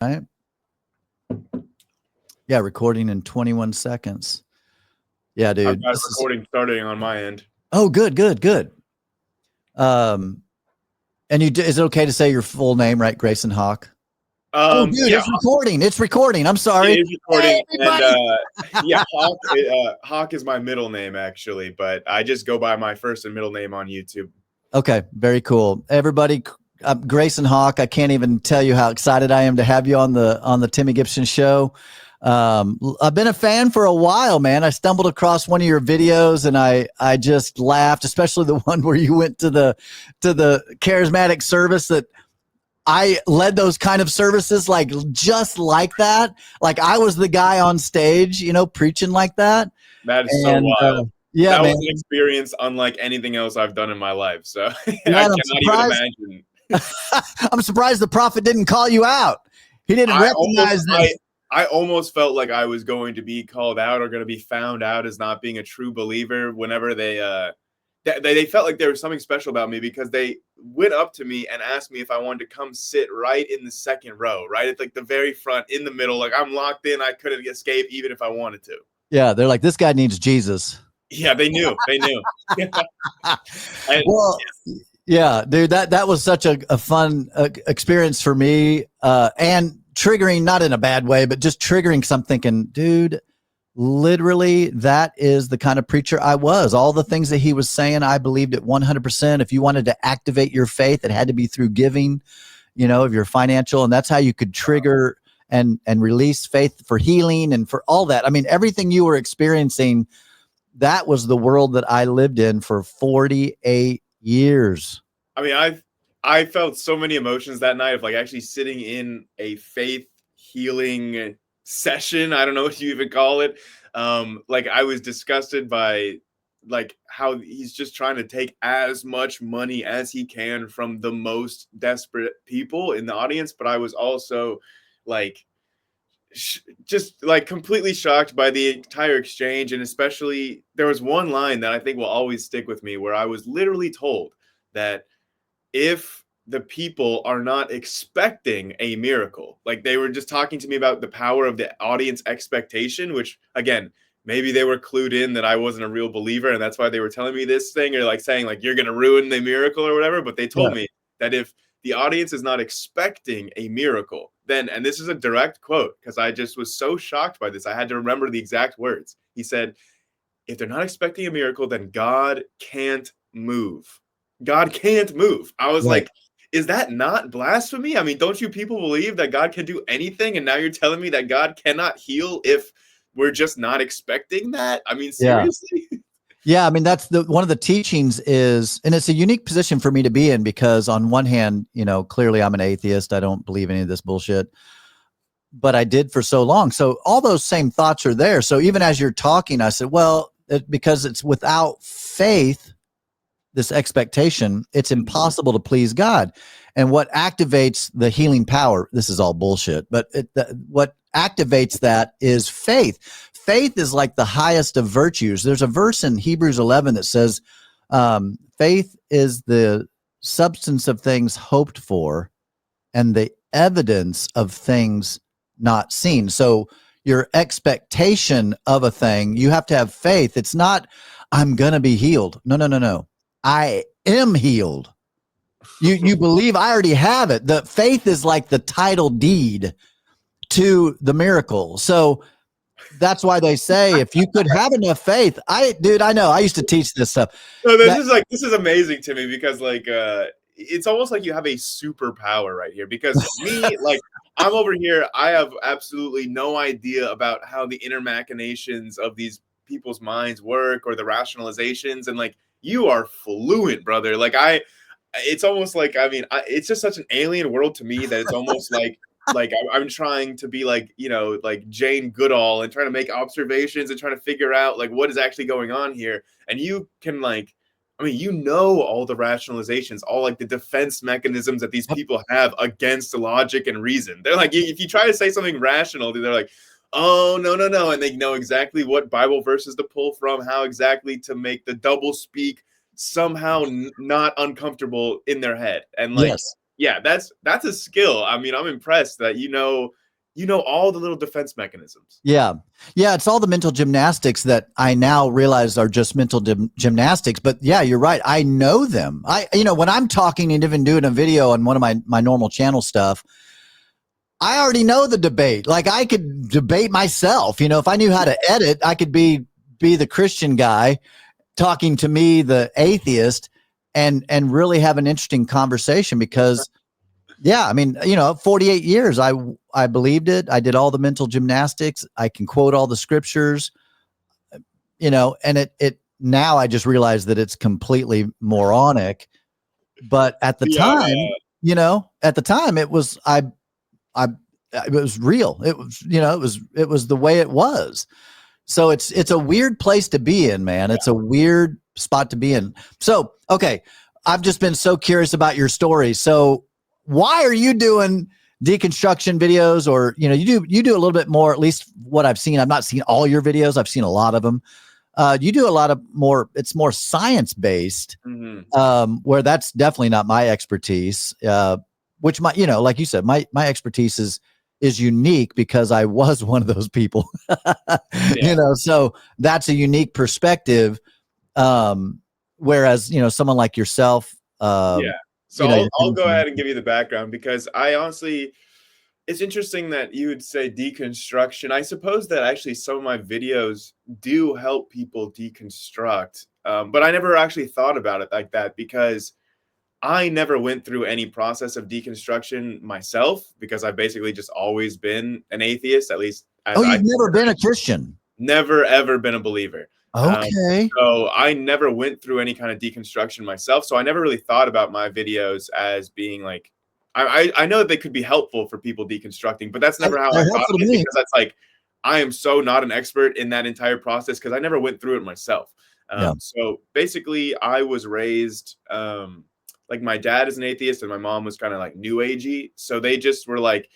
Right? Yeah, recording in 21 seconds. Yeah, dude. I've got recording starting on my end. Oh, good. And is it okay to say your full name, right? Grayson Hawk. Oh, dude, yeah. It's recording. I'm sorry. It is recording. And Hawk is my middle name, actually, but I just go by my first and middle name on YouTube. Okay, very cool. Everybody, Grayson Hawk, I can't even tell you how excited I am to have you on the Timmy Gibson show. I've been a fan for a while, man. I stumbled across one of your videos and I just laughed, especially the one where you went to the charismatic service that I led those kind of services, like just like that. Like I was the guy on stage, preaching like that. That is so wild. Yeah, that was an experience unlike anything else I've done in my life. So I cannot even imagine. I'm surprised the prophet didn't call you out. He didn't recognize that. I almost felt like I was going to be called out or going to be found out as not being a true believer whenever they felt like there was something special about me, because they went up to me and asked me if I wanted to come sit right in the second row, right at like the very front in the middle. Like I'm locked in. I couldn't escape even if I wanted to. Yeah. They're like, this guy needs Jesus. Yeah, they knew. Yeah, dude, that was such a fun experience for me, and triggering, not in a bad way, but just triggering, because I'm thinking, dude, literally, that is the kind of preacher I was. All the things that he was saying, I believed it 100%. If you wanted to activate your faith, it had to be through giving, of your financial, and that's how you could trigger and release faith for healing and for all that. I mean, everything you were experiencing, that was the world that I lived in for 48 years. I mean, I felt so many emotions that night of like actually sitting in a faith healing session. I don't know what you even call it. Like I was disgusted by like how he's just trying to take as much money as he can from the most desperate people in the audience. But I was also like, just like completely shocked by the entire exchange. And especially there was one line that I think will always stick with me, where I was literally told that if the people are not expecting a miracle, like they were just talking to me about the power of the audience expectation, which again, maybe they were clued in that I wasn't a real believer and that's why they were telling me this thing, or like saying like, you're going to ruin the miracle or whatever. But they told me that if the audience is not expecting a miracle, then, and this is a direct quote, because I just was so shocked by this, I had to remember the exact words. He said, if they're not expecting a miracle, then God can't move. God can't move. I was like, is that not blasphemy? I mean, don't you people believe that God can do anything? And now you're telling me that God cannot heal if we're just not expecting that? I mean, seriously? Yeah, I mean, that's one of the teachings is, and it's a unique position for me to be in, because on one hand, clearly I'm an atheist. I don't believe any of this bullshit, but I did for so long. So all those same thoughts are there. So even as you're talking, I said, well, because it's without faith, this expectation, it's impossible to please God. And what activates the healing power, this is all bullshit, but what activates that is faith. Faith is like the highest of virtues. There's a verse in Hebrews 11 that says, faith is the substance of things hoped for and the evidence of things not seen. So your expectation of a thing, you have to have faith. It's not, I'm going to be healed. No. I am healed. You believe I already have it. The faith is like the title deed to the miracle. So that's why they say if you could have enough faith, I know I used to teach this stuff. No, this is amazing to me, because like it's almost like you have a superpower right here, because me, like I'm over here, I have absolutely no idea about how the inner machinations of these people's minds work or the rationalizations, and like you are fluent, brother. Like it's almost like, I mean, it's just such an alien world to me that it's almost like I'm trying to be like, like Jane Goodall and trying to make observations and trying to figure out like what is actually going on here. And you can like, I mean, all the rationalizations, all like the defense mechanisms that these people have against logic and reason. They're like, if you try to say something rational, they're like, oh, no. And they know exactly what Bible verses to pull from, how exactly to make the double speak somehow not uncomfortable in their head. And like, Yeah, that's a skill. I mean, I'm impressed that you know all the little defense mechanisms. Yeah. Yeah. It's all the mental gymnastics that I now realize are just mental gymnastics. But yeah, you're right. I know them. When I'm talking and even doing a video on one of my normal channel stuff, I already know the debate. Like I could debate myself. If I knew how to edit, I could be the Christian guy talking to me, the atheist, and really have an interesting conversation because, yeah, I mean, 48 years, I believed it. I did all the mental gymnastics. I can quote all the scriptures, and it now I just realized that it's completely moronic. But at the time, it was, it was real. It was, it was the way it was. So it's a weird place to be in, man. It's a weird spot to be in. So, okay. I've just been so curious about your story. So why are you doing deconstruction videos? Or, you do a little bit more, at least what I've seen. I've not seen all your videos. I've seen a lot of them. You do a lot of more, it's more science based, where that's definitely not my expertise, which like you said, my expertise is unique because I was one of those people, so that's a unique perspective. Whereas, someone like yourself, So I'll go ahead and give you the background because I honestly, it's interesting that you would say deconstruction. I suppose that actually some of my videos do help people deconstruct, but I never actually thought about it like that because I never went through any process of deconstruction myself because I've basically just always been an atheist, at least. You've never been a Christian? Never, ever been a believer. Okay. So I never went through any kind of deconstruction myself. So I never really thought about my videos as being like, I know that they could be helpful for people deconstructing, but that's never how I thought of it because that's like, I am so not an expert in that entire process because I never went through it myself. So basically I was raised, like my dad is an atheist and my mom was kind of like new agey. So they just were like,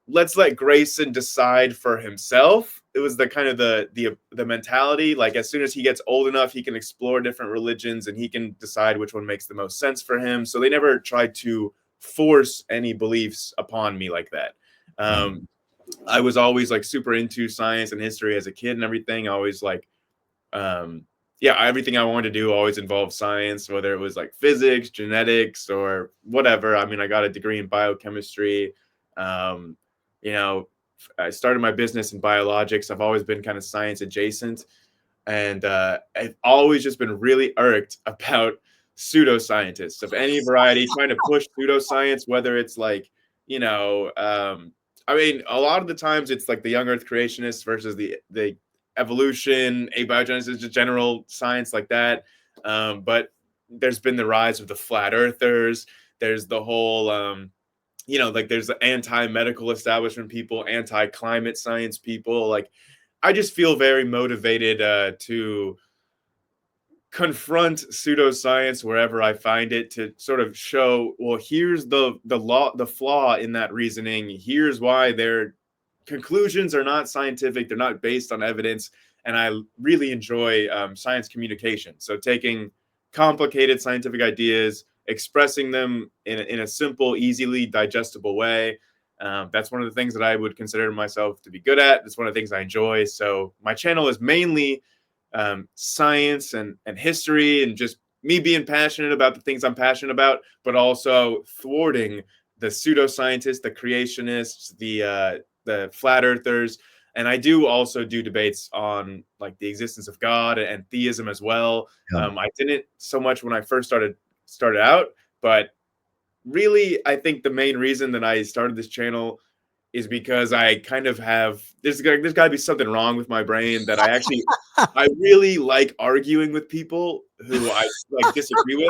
let's let Grayson decide for himself. It was the kind of the mentality. Like as soon as he gets old enough, he can explore different religions and he can decide which one makes the most sense for him. So they never tried to force any beliefs upon me like that. I was always like super into science and history as a kid and everything. I always like, everything I wanted to do always involved science, whether it was like physics, genetics, or whatever. I mean, I got a degree in biochemistry. I started my business in biologics. I've always been kind of science adjacent. And I've always just been really irked about pseudoscientists of any variety trying to push pseudoscience, whether it's like, I mean, a lot of the times it's like the young earth creationists versus the evolution, abiogenesis, just general science like that. But there's been the rise of the flat earthers. There's the whole, like there's the anti-medical establishment people, anti-climate science people. Like, I just feel very motivated to confront pseudoscience wherever I find it to sort of show, well, here's the flaw in that reasoning. Here's why their conclusions are not scientific. They're not based on evidence. And I really enjoy science communication. So taking complicated scientific ideas, expressing them in a simple, easily digestible way. That's one of the things that I would consider myself to be good at. It's one of the things I enjoy. So my channel is mainly science and history and just me being passionate about the things I'm passionate about, but also thwarting the pseudoscientists, the creationists, the flat earthers. And I do also do debates on like the existence of God and theism as well. I didn't so much when I first started out, but really I think the main reason that I started this channel is because I kind of have there's got to be something wrong with my brain that I really like arguing with people who I like disagree with.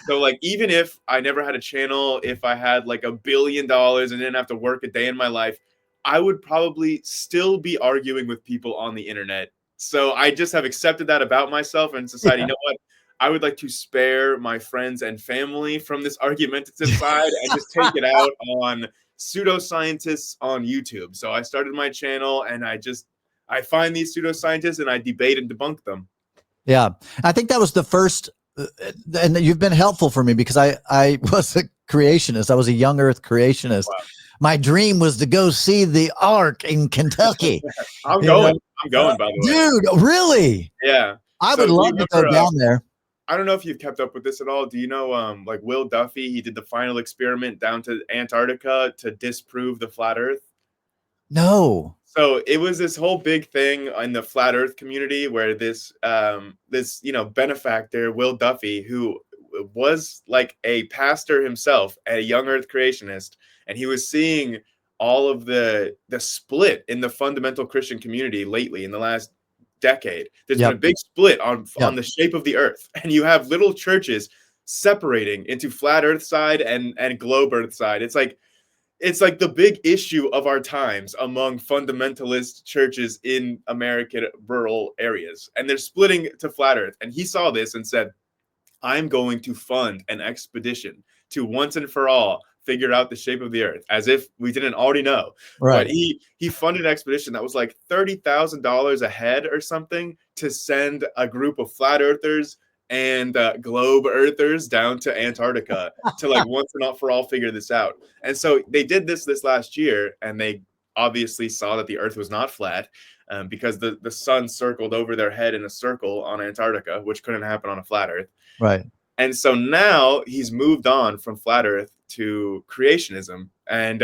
So like even if I never had a channel, if I had like $1 billion and didn't have to work a day in my life, I would probably still be arguing with people on the internet. So I just have accepted that about myself and society. You know what? I would like to spare my friends and family from this argumentative side and just take it out on pseudoscientists on YouTube. So I started my channel and I find these pseudoscientists and I debate and debunk them. Yeah. I think that was the first and you've been helpful for me because I was a creationist. I was a young earth creationist. Wow. My dream was to go see the Ark in Kentucky. I'm You know? going. I'm going, by the way. Dude, really? Yeah. I So would do you love to go remember, down there. I don't know if you've kept up with this at all. Do you know, like Will Duffy? He did the final experiment down to Antarctica to disprove the flat Earth. No. So it was this whole big thing in the flat Earth community where this benefactor, Will Duffy, who was like a pastor himself, a young Earth creationist, and he was seeing all of the split in the fundamental Christian community lately in the last decade. There's been a big split on the shape of the Earth, and you have little churches separating into flat Earth side and globe Earth side. It's like the big issue of our times among fundamentalist churches in American rural areas. And they're splitting to flat Earth. And he saw this and said, I'm going to fund an expedition to once and for all figure out the shape of the Earth, as if we didn't already know. Right. But he funded an expedition that was like $30,000 a head or something to send a group of flat earthers and globe earthers down to Antarctica to like once and for all figure this out. And so they did this last year, and they obviously saw that the Earth was not flat because the sun circled over their head in a circle on Antarctica, which couldn't happen on a flat Earth. Right. And so now he's moved on from flat Earth to creationism. And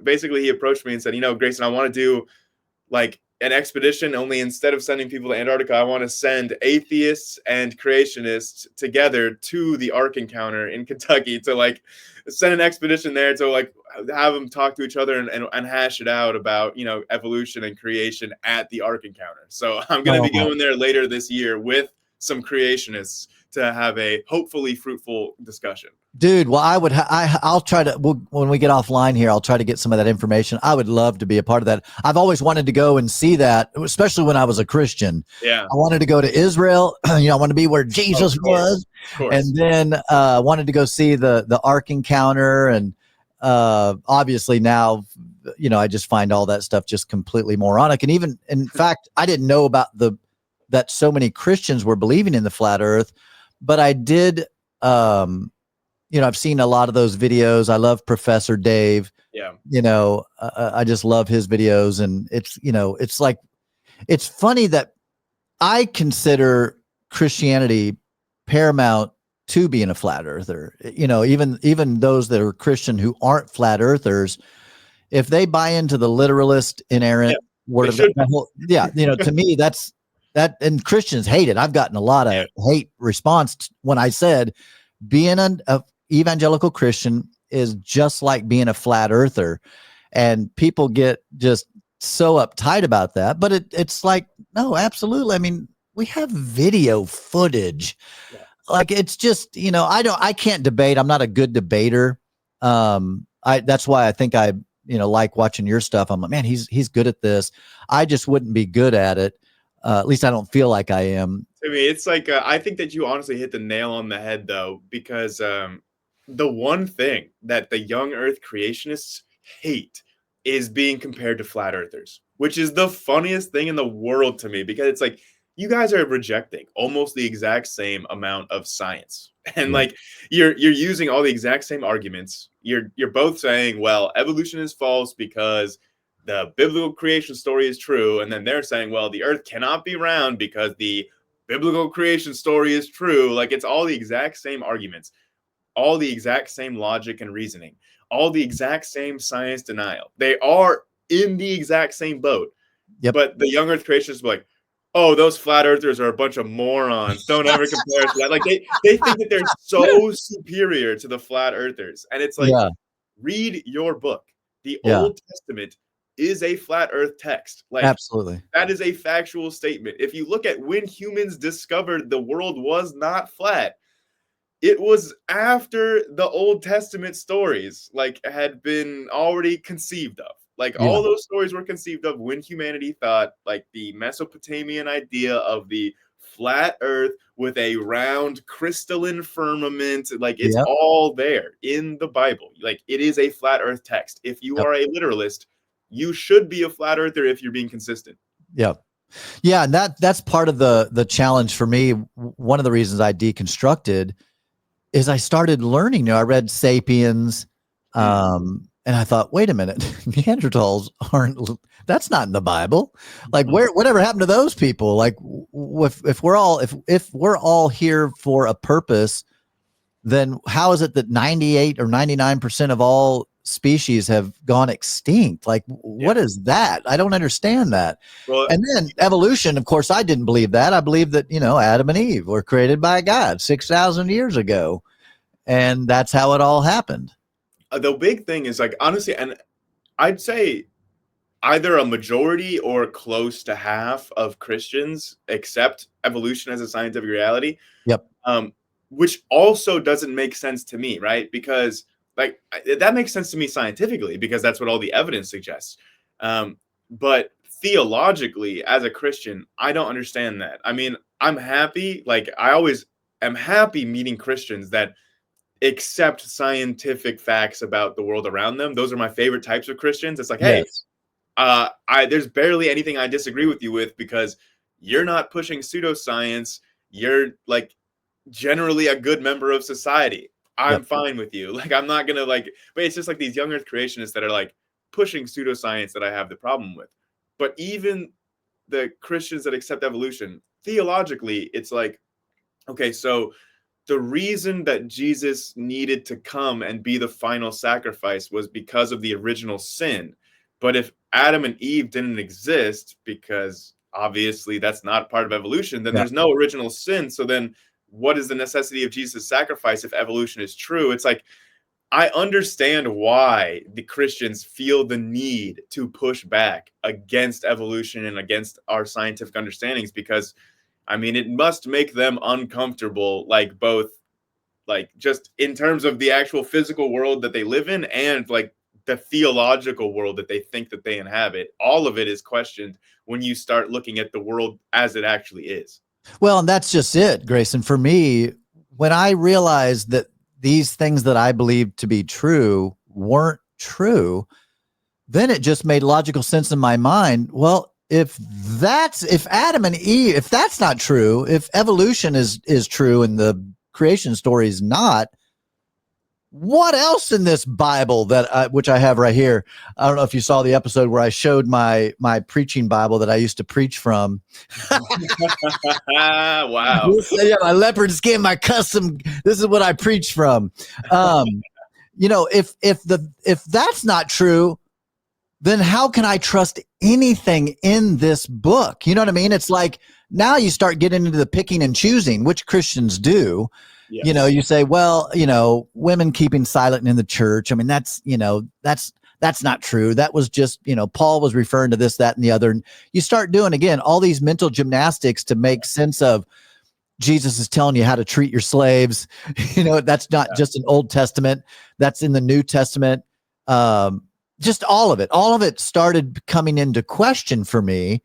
basically he approached me and said, Grayson, I want to do like an expedition, only instead of sending people to Antarctica, I want to send atheists and creationists together to the Ark encounter in Kentucky to like send an expedition there to like have them talk to each other and hash it out about, evolution and creation at the Ark encounter. So I'm going to be going there later this year with some creationists to have a hopefully fruitful discussion. Dude, well, I'll try to, when we get offline here, I'll try to get some of that information. I would love to be a part of that. I've always wanted to go and see that, especially when I was a Christian. Yeah. I wanted to go to Israel. I want to be where Jesus was. And then wanted to go see the Ark encounter. And obviously now, I just find all that stuff just completely moronic. And even, in fact, I didn't know about that so many Christians were believing in the flat Earth, but I did, I've seen a lot of those videos. I love Professor Dave. Yeah. I just love his videos. And it's like, it's funny that I consider Christianity paramount to being a flat earther. Even those that are Christian who aren't flat earthers, if they buy into the literalist, inerrant word of God, to me, that's that. And Christians hate it. I've gotten a lot of hate response when I said being a evangelical Christian is just like being a flat earther, and people get just so uptight about that. But it's like, no, absolutely. I mean, we have video footage. Yeah. Like, it's just, I can't debate. I'm not a good debater. That's why I think I, like watching your stuff. I'm like, man, he's good at this. I just wouldn't be good at it. At least I don't feel like I am. I mean, it's like, I think that you honestly hit the nail on the head though, because, the one thing that the young earth creationists hate is being compared to flat earthers, which is the funniest thing in the world to me, because it's like, you guys are rejecting almost the exact same amount of science. And like, you're using all the exact same arguments. You're both saying, well, evolution is false because the biblical creation story is true. And then they're saying, well, the earth cannot be round because the biblical creation story is true. Like, it's all the exact same arguments, all the exact same logic and reasoning, all the exact same science denial. They are in the exact same boat. Yep. But the young earth creationists are like, oh, those flat earthers are a bunch of morons. Don't ever compare to that. Like, they think that they're so superior to the flat earthers. And it's like, read your book. The Old Testament is a flat earth text. Like, absolutely. That is a factual statement. If you look at when humans discovered the world was not flat, it was after the Old Testament stories like had been already conceived of. Like, all those stories were conceived of when humanity thought like the Mesopotamian idea of the flat earth with a round crystalline firmament. Like, it's all there in the Bible. Like, it is a flat earth text. If you are a literalist, you should be a flat earther if you're being consistent. Yeah. Yeah, and that's part of the challenge for me. One of the reasons I deconstructed is I started learning. I read *Sapiens*, and I thought, wait a minute, Neanderthals aren't. That's not in the Bible. Like, whatever happened to those people? Like, if we're all here for a purpose, then how is it that 98 or 99% of all species have gone extinct? Like, what is that? I don't understand that. Well, and then evolution, of course, I didn't believe that. I believed that, Adam and Eve were created by God 6,000 years ago. And that's how it all happened. The big thing is, like, honestly, and I'd say either a majority or close to half of Christians accept evolution as a scientific reality. Yep. Which also doesn't make sense to me, right? Because, like, that makes sense to me scientifically because that's what all the evidence suggests. But theologically, as a Christian, I don't understand that. I mean, I'm happy. Like, I always am happy meeting Christians that accept scientific facts about the world around them. Those are my favorite types of Christians. It's like, hey, there's barely anything I disagree with you with because you're not pushing pseudoscience. You're, like, generally a good member of society. I'm fine with you. Like, I'm not gonna, like, but it's just like these young earth creationists that are, like, pushing pseudoscience that I have the problem with. But even the Christians that accept evolution, theologically, it's like, okay, so the reason that Jesus needed to come and be the final sacrifice was because of the original sin. But if Adam and Eve didn't exist, because obviously that's not part of evolution, then there's no original sin. So then what is the necessity of Jesus' sacrifice if evolution is true? It's like, I understand why the Christians feel the need to push back against evolution and against our scientific understandings, because, I mean, it must make them uncomfortable, like, both, like, just in terms of the actual physical world that they live in and, like, the theological world that they think that they inhabit. All of it is questioned when you start looking at the world as it actually is. Well, and that's just it, Grayson. For me, when I realized that these things that I believed to be true weren't true, then it just made logical sense in my mind. Well, if Adam and Eve, if that's not true, if evolution is true and the creation story is not, what else in this Bible which I have right here? I don't know if you saw the episode where I showed my preaching Bible that I used to preach from. Wow. Yeah, my leopard skin, my custom. This is what I preach from. If that's not true, then how can I trust anything in this book? You know what I mean? It's like now you start getting into the picking and choosing, which Christians do. Yes. You say, well, women keeping silent in the church. I mean, that's not true. That was just, Paul was referring to this, that, and the other. And you start doing, again, all these mental gymnastics to make sense of Jesus is telling you how to treat your slaves. That's not just an Old Testament. That's in the New Testament. Just all of it. All of it started coming into question for me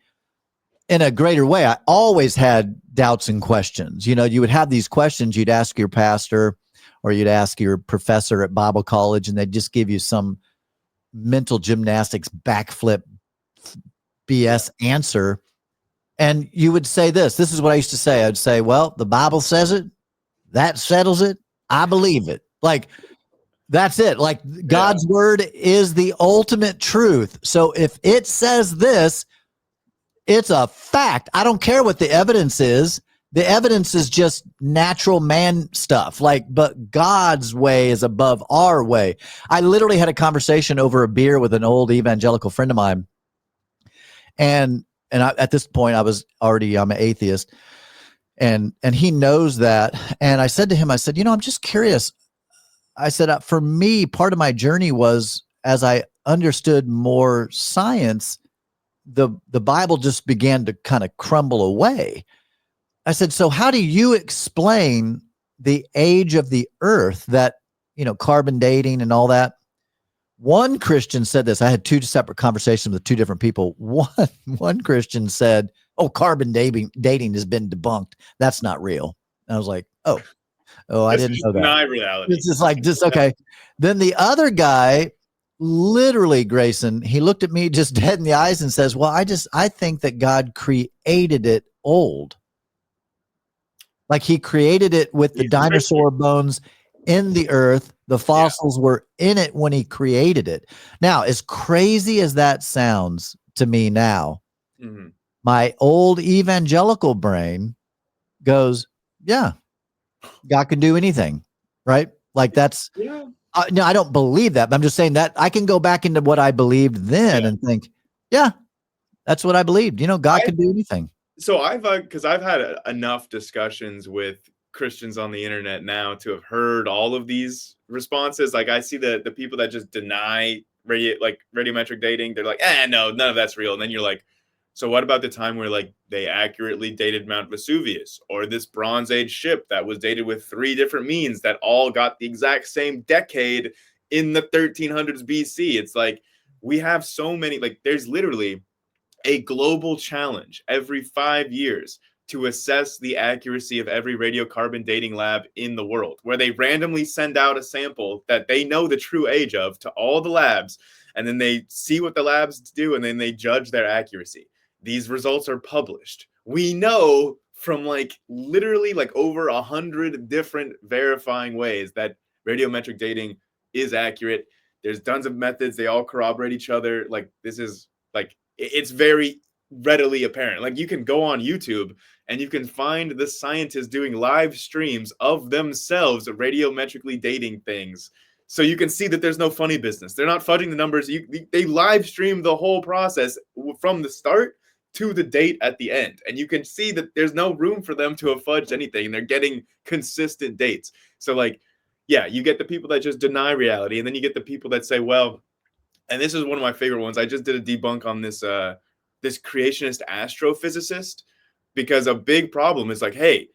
in a greater way. I always had doubts and questions. You would have these questions. You'd ask your pastor or you'd ask your professor at Bible college, and they'd just give you some mental gymnastics, backflip BS answer. And you would say this is what I used to say. I'd say, well, the Bible says it. That settles it. I believe it. Like, that's it. Like, God's word is the ultimate truth. So if it says this, it's a fact. I don't care what the evidence is. The evidence is just natural man stuff. But God's way is above our way. I literally had a conversation over a beer with an old evangelical friend of mine. And at this point I'm an atheist, and he knows that. And I said to him, I'm just curious. I said, for me, part of my journey was, as I understood more science, the Bible just began to kind of crumble away. I said, so how do you explain the age of the earth, that, carbon dating and all that? One Christian said this. I had two separate conversations with two different people. One Christian said, carbon dating has been debunked. That's not real. And I was like, I didn't know that. Deny reality. It's just like, okay. Then the other guy literally, Grayson, he looked at me just dead in the eyes and says, well, I think that God created it old. Like he created it with the dinosaur bones in the earth. The fossils were in it when he created it. Now, as crazy as that sounds to me now, my old evangelical brain goes, yeah, God can do anything, right? Like that's, no, I don't believe that, but I'm just saying that I can go back into what I believed then and think, yeah, that's what I believed. You know, God can do anything. So because I've had enough discussions with Christians on the internet now to have heard all of these responses. Like I see the people that just deny radiometric dating. They're like, no, none of that's real. And then you're like, so what about the time where like they accurately dated Mount Vesuvius or this Bronze Age ship that was dated with 3 different means that all got the exact same decade in the 1300s BC? It's like we have so many, like there's literally a global challenge every 5 years to assess the accuracy of every radiocarbon dating lab in the world, where they randomly send out a sample that they know the true age of to all the labs, and then they see what the labs do, and then they judge their accuracy. These results are published. We know from like literally like over 100 different verifying ways that radiometric dating is accurate. There's tons of methods. They all corroborate each other. Like this is like, it's very readily apparent. Like you can go on YouTube and you can find the scientists doing live streams of themselves radiometrically dating things. So you can see that there's no funny business. They're not fudging the numbers. They live stream the whole process from the start to the date at the end. And you can see that there's no room for them to have fudged anything. They're getting consistent dates. So like, yeah, you get the people that just deny reality. And then you get the people that say, well, and this is one of my favorite ones. I just did a debunk on this this creationist astrophysicist, because a big problem is like, hey,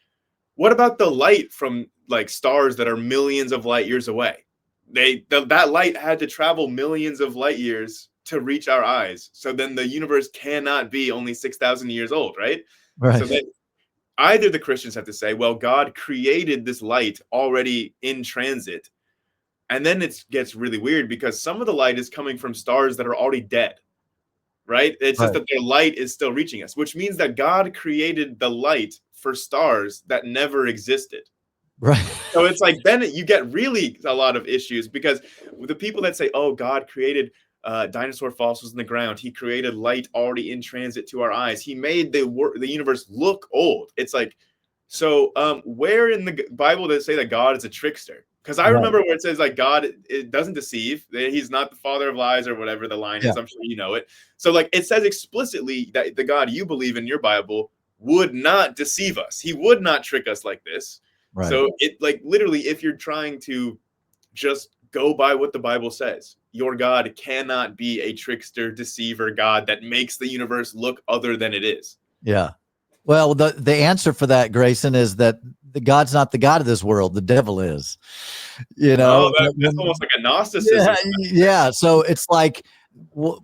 what about the light from like stars that are millions of light years away? That light had to travel millions of light years to reach our eyes. So then the universe cannot be only 6,000 years old, right? Right. So that either the Christians have to say, well, God created this light already in transit. And then it gets really weird because some of the light is coming from stars that are already dead, right? It's just that their light is still reaching us, which means that God created the light for stars that never existed. Right. So it's like, then you get really a lot of issues because the people that say, oh, God created dinosaur fossils in the ground. He created light already in transit to our eyes. He made the universe look old. It's like, so where in the Bible does it say that God is a trickster? Because I remember where it says like God, it doesn't deceive. He's not the father of lies or whatever the line is. I'm sure you know it. So like it says explicitly that the God you believe in your Bible would not deceive us. He would not trick us like this. Right. So it like literally, if you're trying to just go by what the Bible says, your God cannot be a trickster, deceiver God that makes the universe look other than it is. Yeah. Well, the answer for that, Grayson, is that the God's not the God of this world. The devil is, you know. Oh, that's almost like a Gnosticism. Yeah. So it's like,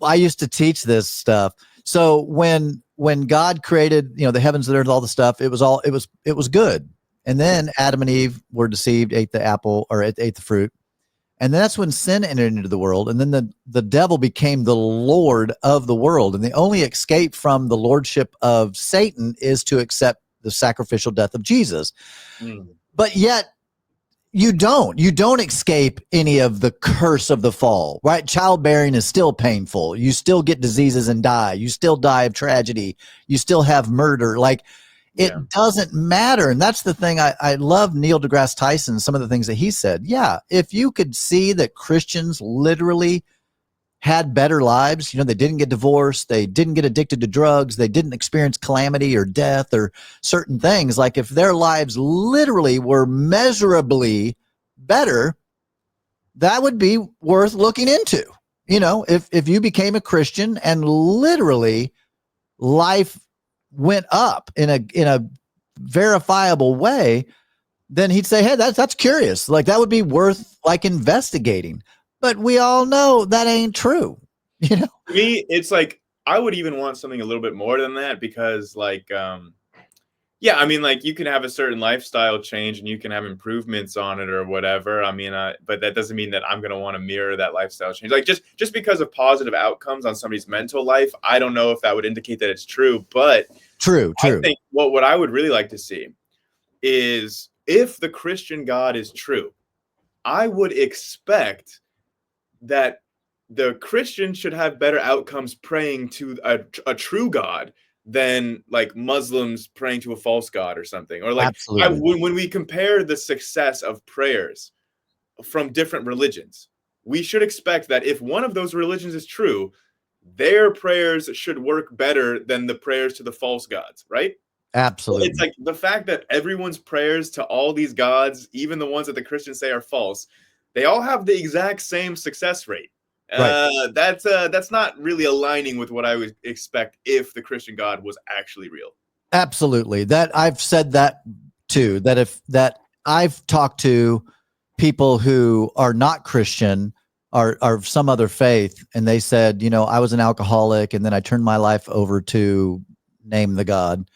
I used to teach this stuff. So when God created, you know, the heavens, the earth, all the stuff, it was good. And then Adam and Eve were deceived, ate the apple, or ate the fruit. And that's when sin entered into the world. And then the devil became the Lord of the world. And the only escape from the lordship of Satan is to accept the sacrificial death of Jesus. But yet you don't escape any of the curse of the fall, right? Childbearing is still painful. You still get diseases and die. You still die of tragedy. You still have murder. Like, it doesn't matter. And that's the thing. I love Neil deGrasse Tyson, some of the things that he said. Yeah, if you could see that Christians literally had better lives, you know, they didn't get divorced, they didn't get addicted to drugs, they didn't experience calamity or death or certain things. Like if their lives literally were measurably better, that would be worth looking into. You know, if you became a Christian and literally life went up in a verifiable way, then he'd say, hey, that's curious. Like that would be worth like investigating. But we all know that ain't true. You know, to me, it's like I would even want something a little bit more than that, because like Yeah, I mean, like, you can have a certain lifestyle change and you can have improvements on it or whatever. I mean, but that doesn't mean that I'm going to want to mirror that lifestyle change. Like, just because of positive outcomes on somebody's mental life, I don't know if that would indicate that it's true. But True. I think what I would really like to see is, if the Christian God is true, I would expect that the Christian should have better outcomes praying to a true God than like Muslims praying to a false God or something. Or like, Absolutely. when we compare the success of prayers from different religions, we should expect that if one of those religions is true, their prayers should work better than the prayers to the false gods, right? It's Absolutely. like the fact that everyone's prayers to all these gods, even the ones that the Christians say are false, they all have the exact same success rate. Right. That's not really aligning with what I would expect if the Christian God was actually real. Absolutely. That I've said that too, that I've talked to people who are not Christian, are some other faith, and they said, I was an alcoholic and then I turned my life over to name the God.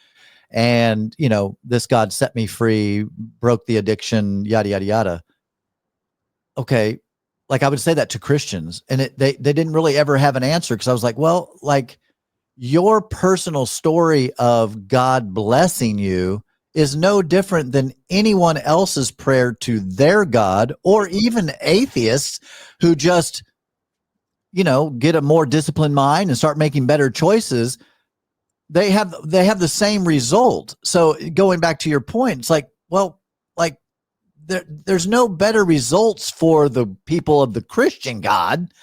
And, this God set me free, broke the addiction, yada, yada, yada. Okay. Like I would say that to Christians, and they didn't really ever have an answer, because I was like, well, like, your personal story of God blessing you is no different than anyone else's prayer to their God, or even atheists who just, get a more disciplined mind and start making better choices. They have the same result. So going back to your point, it's like, well, like there's no better results for the people of the Christian God.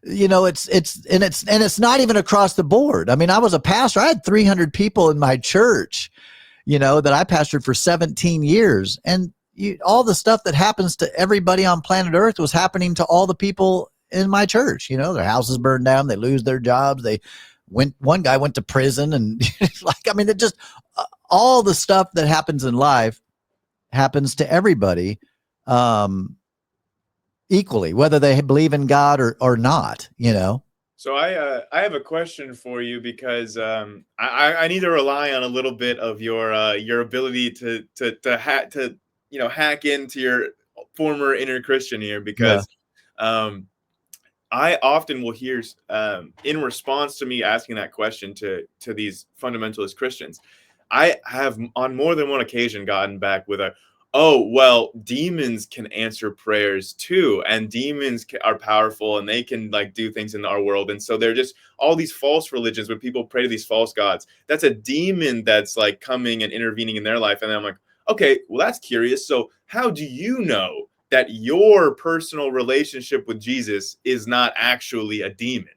It's not even across the board. I mean, I was a pastor. I had 300 people in my church, that I pastored for 17 years. And all the stuff that happens to everybody on planet Earth was happening to all the people in my church. Their houses burned down. They lose their jobs. One guy went to prison, and it just, all the stuff that happens in life happens to everybody. Equally, whether they believe in God or not, So I have a question for you, because I need to rely on a little bit of your ability to hack into your former inner Christian here, Yeah. because I often will hear, in response to me asking that question to these fundamentalist Christians, I have on more than one occasion gotten back with a, oh, well, demons can answer prayers too, and demons are powerful and they can like do things in our world. And so they're just all these false religions, when people pray to these false gods, that's a demon that's like coming and intervening in their life. And then I'm like, okay, well, that's curious. So how do you know that your personal relationship with Jesus is not actually a demon?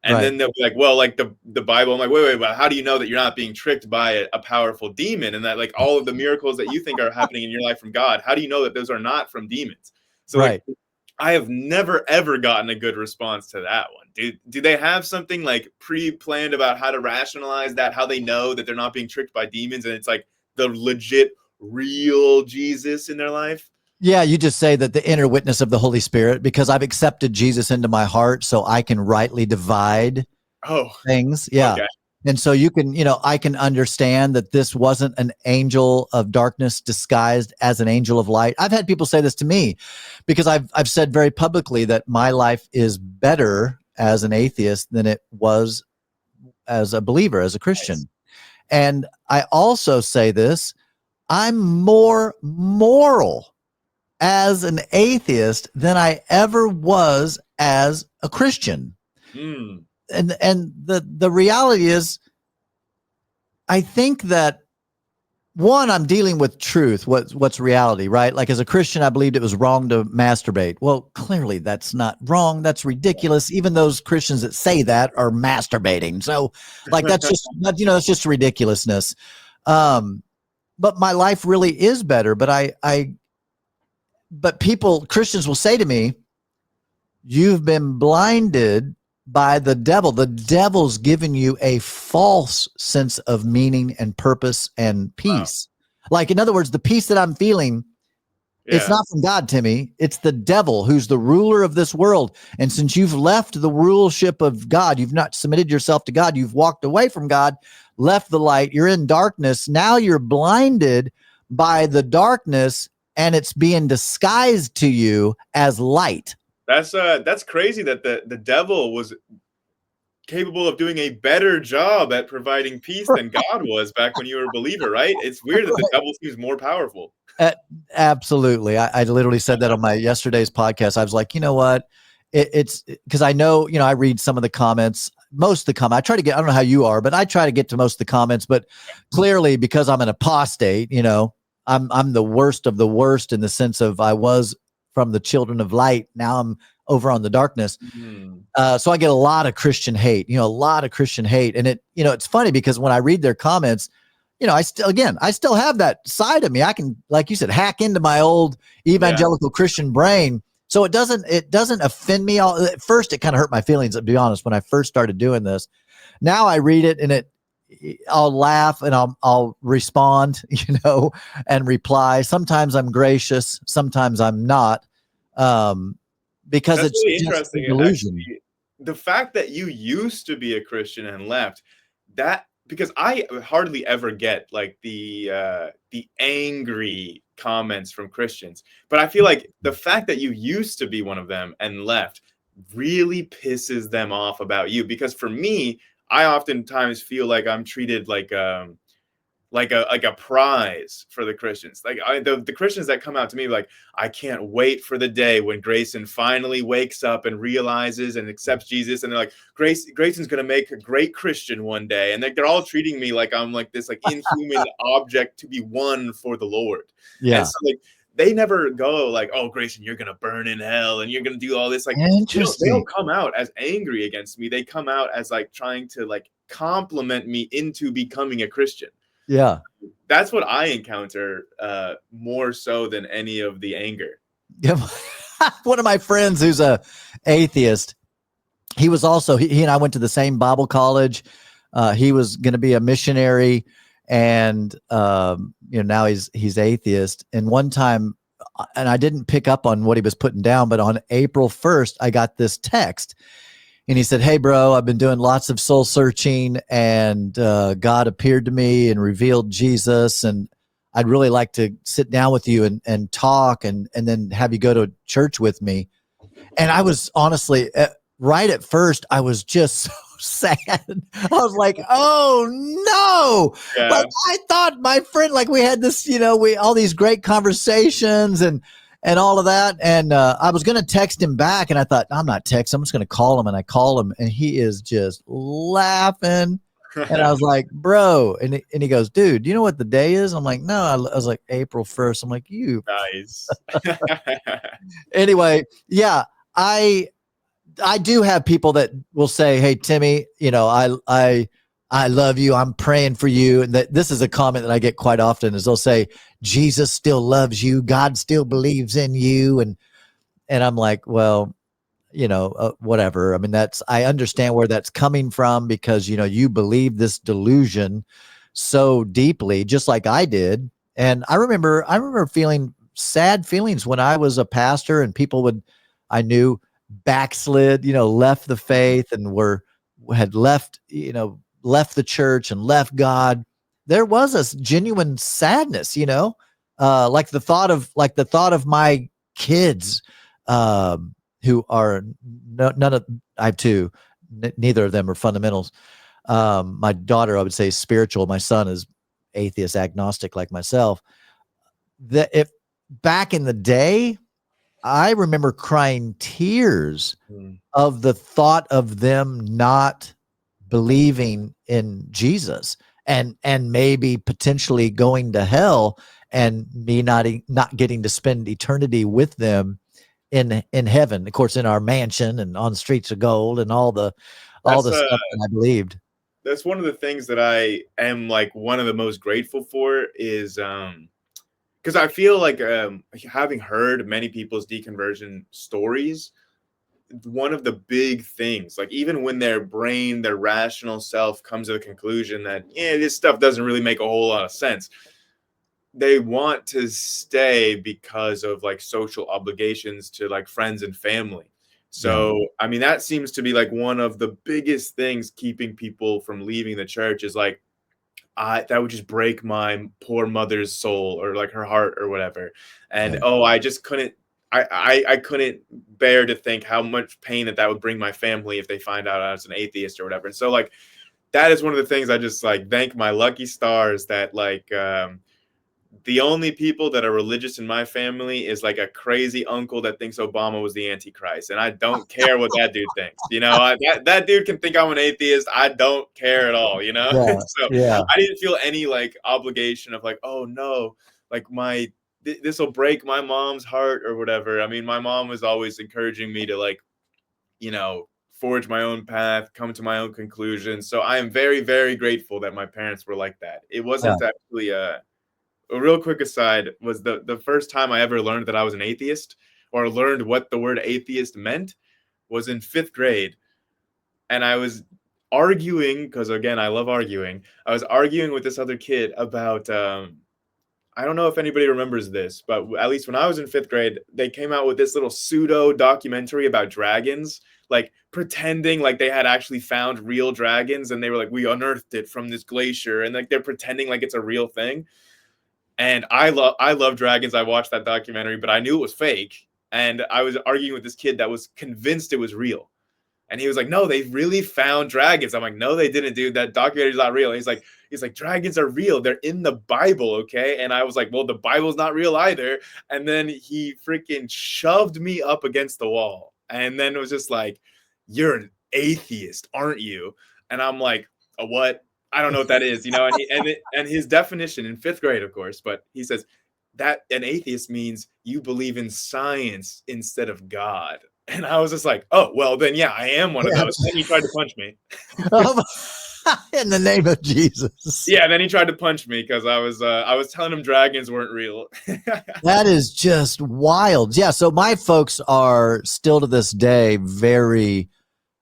And Right. then they'll be like, well, like the Bible. I'm like, wait, but how do you know that you're not being tricked by a powerful demon, and that like all of the miracles that you think are happening in your life from God, how do you know that those are not from demons? So like, Right. I have never ever gotten a good response to that one. Do they have something like pre-planned about how to rationalize that, how they know that they're not being tricked by demons and it's like the legit real Jesus in their life? Yeah, you just say that the inner witness of the Holy Spirit, because I've accepted Jesus into my heart so I can rightly divide Oh, things. Yeah. okay. And so I can understand that this wasn't an angel of darkness disguised as an angel of light. I've had people say this to me, because I've said very publicly that my life is better as an atheist than it was as a believer, as a Christian. Nice. And I also say this, I'm more moral as an atheist than I ever was as a Christian. Mm. And the reality is, I think that, one, I'm dealing with truth, what's reality, right? Like, as a Christian, I believed it was wrong to masturbate. Well, clearly that's not wrong. That's ridiculous. Even those Christians that say that are masturbating. So like, that's just ridiculousness. But my life really is better. But but Christians will say to me, you've been blinded by the devil. The devil's given you a false sense of meaning and purpose and peace. Wow. Like, in other words, the peace that I'm feeling It's not from God, Timmy. It's the devil who's the ruler of this world. And since you've left the ruleship of God, you've not submitted yourself to God, you've walked away from God, left the light, you're in darkness. Now you're blinded by the darkness, and it's being disguised to you as light. That's crazy that the devil was capable of doing a better job at providing peace than God was back when you were a believer, right? It's weird that the devil seems more powerful. Absolutely. I literally said that on my yesterday's podcast. I was like, you know what? It's because I know, I read some of the comments, most of the comments. I try to get, I don't know how you are, but I try to get to most of the comments. But clearly, because I'm an apostate, I'm the worst of the worst in the sense of I was from the children of light. Now I'm over on the darkness. So I get a lot of Christian hate, a lot of Christian hate. And it's funny because when I read their comments, I still have that side of me. I can, like you said, hack into my old evangelical Christian brain. So it doesn't offend me. At first, it kind of hurt my feelings, to be honest, when I first started doing this. Now I read it and I'll laugh and I'll respond, and reply. Sometimes I'm gracious, sometimes I'm not, because That's it's really just interesting. a delusion. Actually, the fact that you used to be a Christian and left, because I hardly ever get like the angry comments from Christians, but I feel like the fact that you used to be one of them and left really pisses them off about you. Because for me, I oftentimes feel like I'm treated like a prize for the Christians. Like the Christians that come out to me like, I can't wait for the day when Grayson finally wakes up and realizes and accepts Jesus. And they're like, Grayson's going to make a great Christian one day. And they're all treating me like I'm like this like inhuman object to be won for the Lord. Yeah. And so like, they never go like, oh, Grayson, you're going to burn in hell and you're going to do all this. Like, they don't come out as angry against me. They come out as like trying to like compliment me into becoming a Christian. Yeah. That's what I encounter more so than any of the anger. Yeah. One of my friends who's a atheist, he was also, he and I went to the same Bible college. He was going to be a missionary, and now he's atheist. And one time, and I didn't pick up on what he was putting down, but on April 1st, I got this text. And he said, hey, bro, I've been doing lots of soul searching, and God appeared to me and revealed Jesus. And I'd really like to sit down with you and talk and then have you go to church with me. And I was honestly, right at first, I was just so sad. I was like, oh, no. Yeah. Like, I thought my friend, like we had this, all these great conversations and all of that. And I was going to text him back, and I thought, I'm not texting. I'm just going to call him. And I call him, and he is just laughing. And I was like, bro. And he goes, dude, do you know what the day is? I'm like, no. I was like, April 1st. I'm like, you. Nice. Anyway, yeah, I do have people that will say, hey, Timmy, I love you. I'm praying for you. And this is a comment that I get quite often is they'll say, Jesus still loves you. God still believes in you. And I'm like, well, whatever. I mean, I understand where that's coming from because, you believe this delusion so deeply, just like I did. And I remember feeling sad feelings when I was a pastor and people I knew backslid, left the faith and had left, left the church and left God. There was a genuine sadness, like the thought of my kids, who are none of, I have two, neither of them are fundamentals. My daughter, I would say, is spiritual. My son is atheist, agnostic, like myself. If back in the day, I remember crying tears of the thought of them not believing in Jesus and maybe potentially going to hell, and me not getting to spend eternity with them in heaven, of course, in our mansion and on streets of gold and all the stuff that I believed. That's one of the things that I am like one of the most grateful for is because I feel like having heard many people's deconversion stories, one of the big things, like even when their brain, their rational self comes to the conclusion that, this stuff doesn't really make a whole lot of sense, they want to stay because of like social obligations to like friends and family. So, I mean, that seems to be like one of the biggest things keeping people from leaving the church is like, that would just break my poor mother's soul or like her heart or whatever. And I just couldn't, I couldn't bear to think how much pain that would bring my family if they find out I was an atheist or whatever. And so like, that is one of the things I just like thank my lucky stars that like, the only people that are religious in my family is like a crazy uncle that thinks Obama was the Antichrist. And I don't care what that dude thinks. You know, that dude can think I'm an atheist. I don't care at all, you know? So I didn't feel any like obligation of like, oh no, like this will break my mom's heart or whatever. I mean, my mom was always encouraging me to like, you know, forge my own path, come to my own conclusions. So I am very, very grateful that my parents were like that. It wasn't actually a real quick aside was the first time I ever learned that I was an atheist or learned what the word atheist meant was in 5th grade. And I was arguing, because again, I love arguing. I was arguing with this other kid about, I don't know if anybody remembers this, but at least when I was in 5th grade, they came out with this little pseudo documentary about dragons, like pretending like they had actually found real dragons. And they were like, we unearthed it from this glacier. And like, they're pretending like it's a real thing. And I love dragons. I watched that documentary, but I knew it was fake. And I was arguing with this kid that was convinced it was real. And he was like, no, they really found dragons. I'm like, no, they didn't, dude. That documentary's not real. And he's like, dragons are real. They're in the Bible, okay? And I was like, well, the Bible's not real either. And then he freaking shoved me up against the wall. And then it was just like, you're an atheist, aren't you? And I'm like, a what? I don't know what that is, you know, and his definition in 5th grade, of course, but he says that an atheist means you believe in science instead of God. And I was just like, oh, well, then, yeah, I am one of those. And he tried to punch me. In the name of Jesus. Yeah, then he tried to punch me because I was telling him dragons weren't real. That is just wild. Yeah, so my folks are still to this day very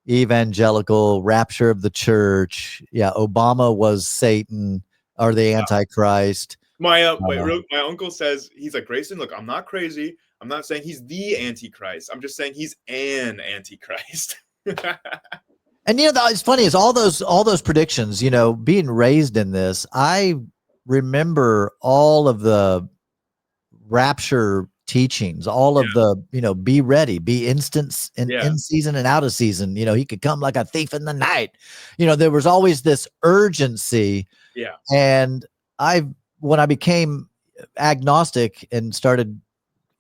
evangelical, rapture of the church. Yeah, Obama was Satan or the Antichrist. My uncle says, he's like, Grayson, look, I'm not crazy. I'm not saying he's the Antichrist. I'm just saying he's an Antichrist. And you know, it's funny is all those predictions, you know, being raised in this, I remember all of the rapture teachings, all of the, you know, be ready, be instant in season and out of season. You know, he could come like a thief in the night. You know, there was always this urgency. Yeah. And when I became agnostic and started,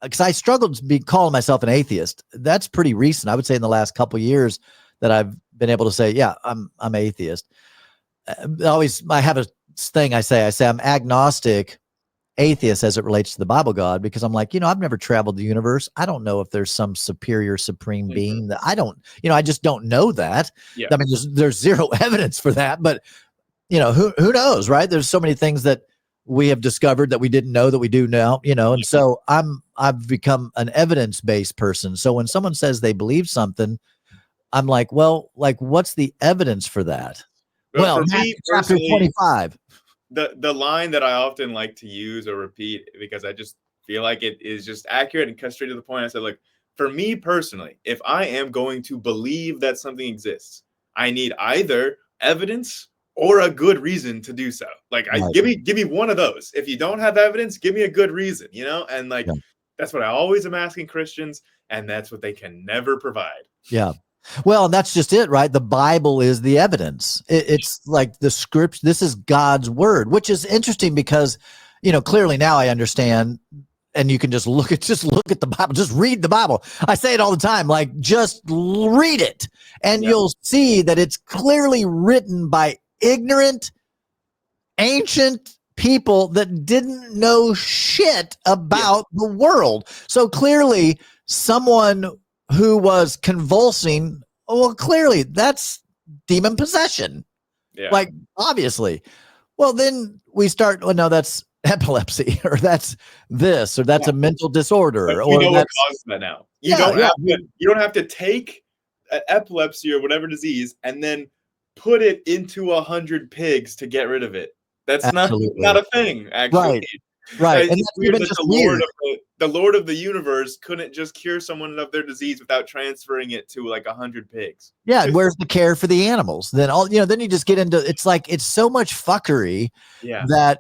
because I struggled to be calling myself an atheist. That's pretty recent. I would say in the last couple of years that I've been able to say, yeah, I'm atheist. I have a thing I say I'm agnostic atheist as it relates to the Bible God, because I'm like, you know, I've never traveled the universe. I don't know if there's some superior supreme being that I don't, you know, I just don't know that. Yeah. I mean, there's zero evidence for that, but you know, who knows, right? There's so many things that we have discovered that we didn't know that we do now, you know, and so I've become an evidence-based person. So when someone says they believe something, I'm like, well, like, what's the evidence for that? Well, for me, chapter 25. The line that I often like to use or repeat, because I just feel like it is just accurate and cuts straight to the point. I said, like, for me personally, if I am going to believe that something exists, I need either evidence or a good reason to do so. Like, give me one of those. If you don't have evidence, give me a good reason, you know? And like, that's what I always am asking Christians, and that's what they can never provide. Yeah. Well, that's just it, right? The Bible is the evidence. It's like the script. This is God's word, which is interesting because, you know, clearly now I understand, and you can just look at the Bible, just read the Bible. I say it all the time, like, just read it, and you'll see that it's clearly written by ignorant, ancient people that didn't know shit about the world. So clearly someone who was convulsing, well, clearly that's demon possession. Yeah. Like, obviously. Well, then we start, well, no, that's epilepsy, or that's this, or that's a mental disorder. But you know what causes that now. You don't have to take epilepsy or whatever disease and then put it into 100 pigs to get rid of it. That's not a thing, actually. Right. Right. And It's that's weird even that just Lord weird. of the Lord of the universe couldn't just cure someone of their disease without transferring it to like 100 pigs. Yeah. And where's the care for the animals? Then then you just get into, it's like, it's so much fuckery Yeah. that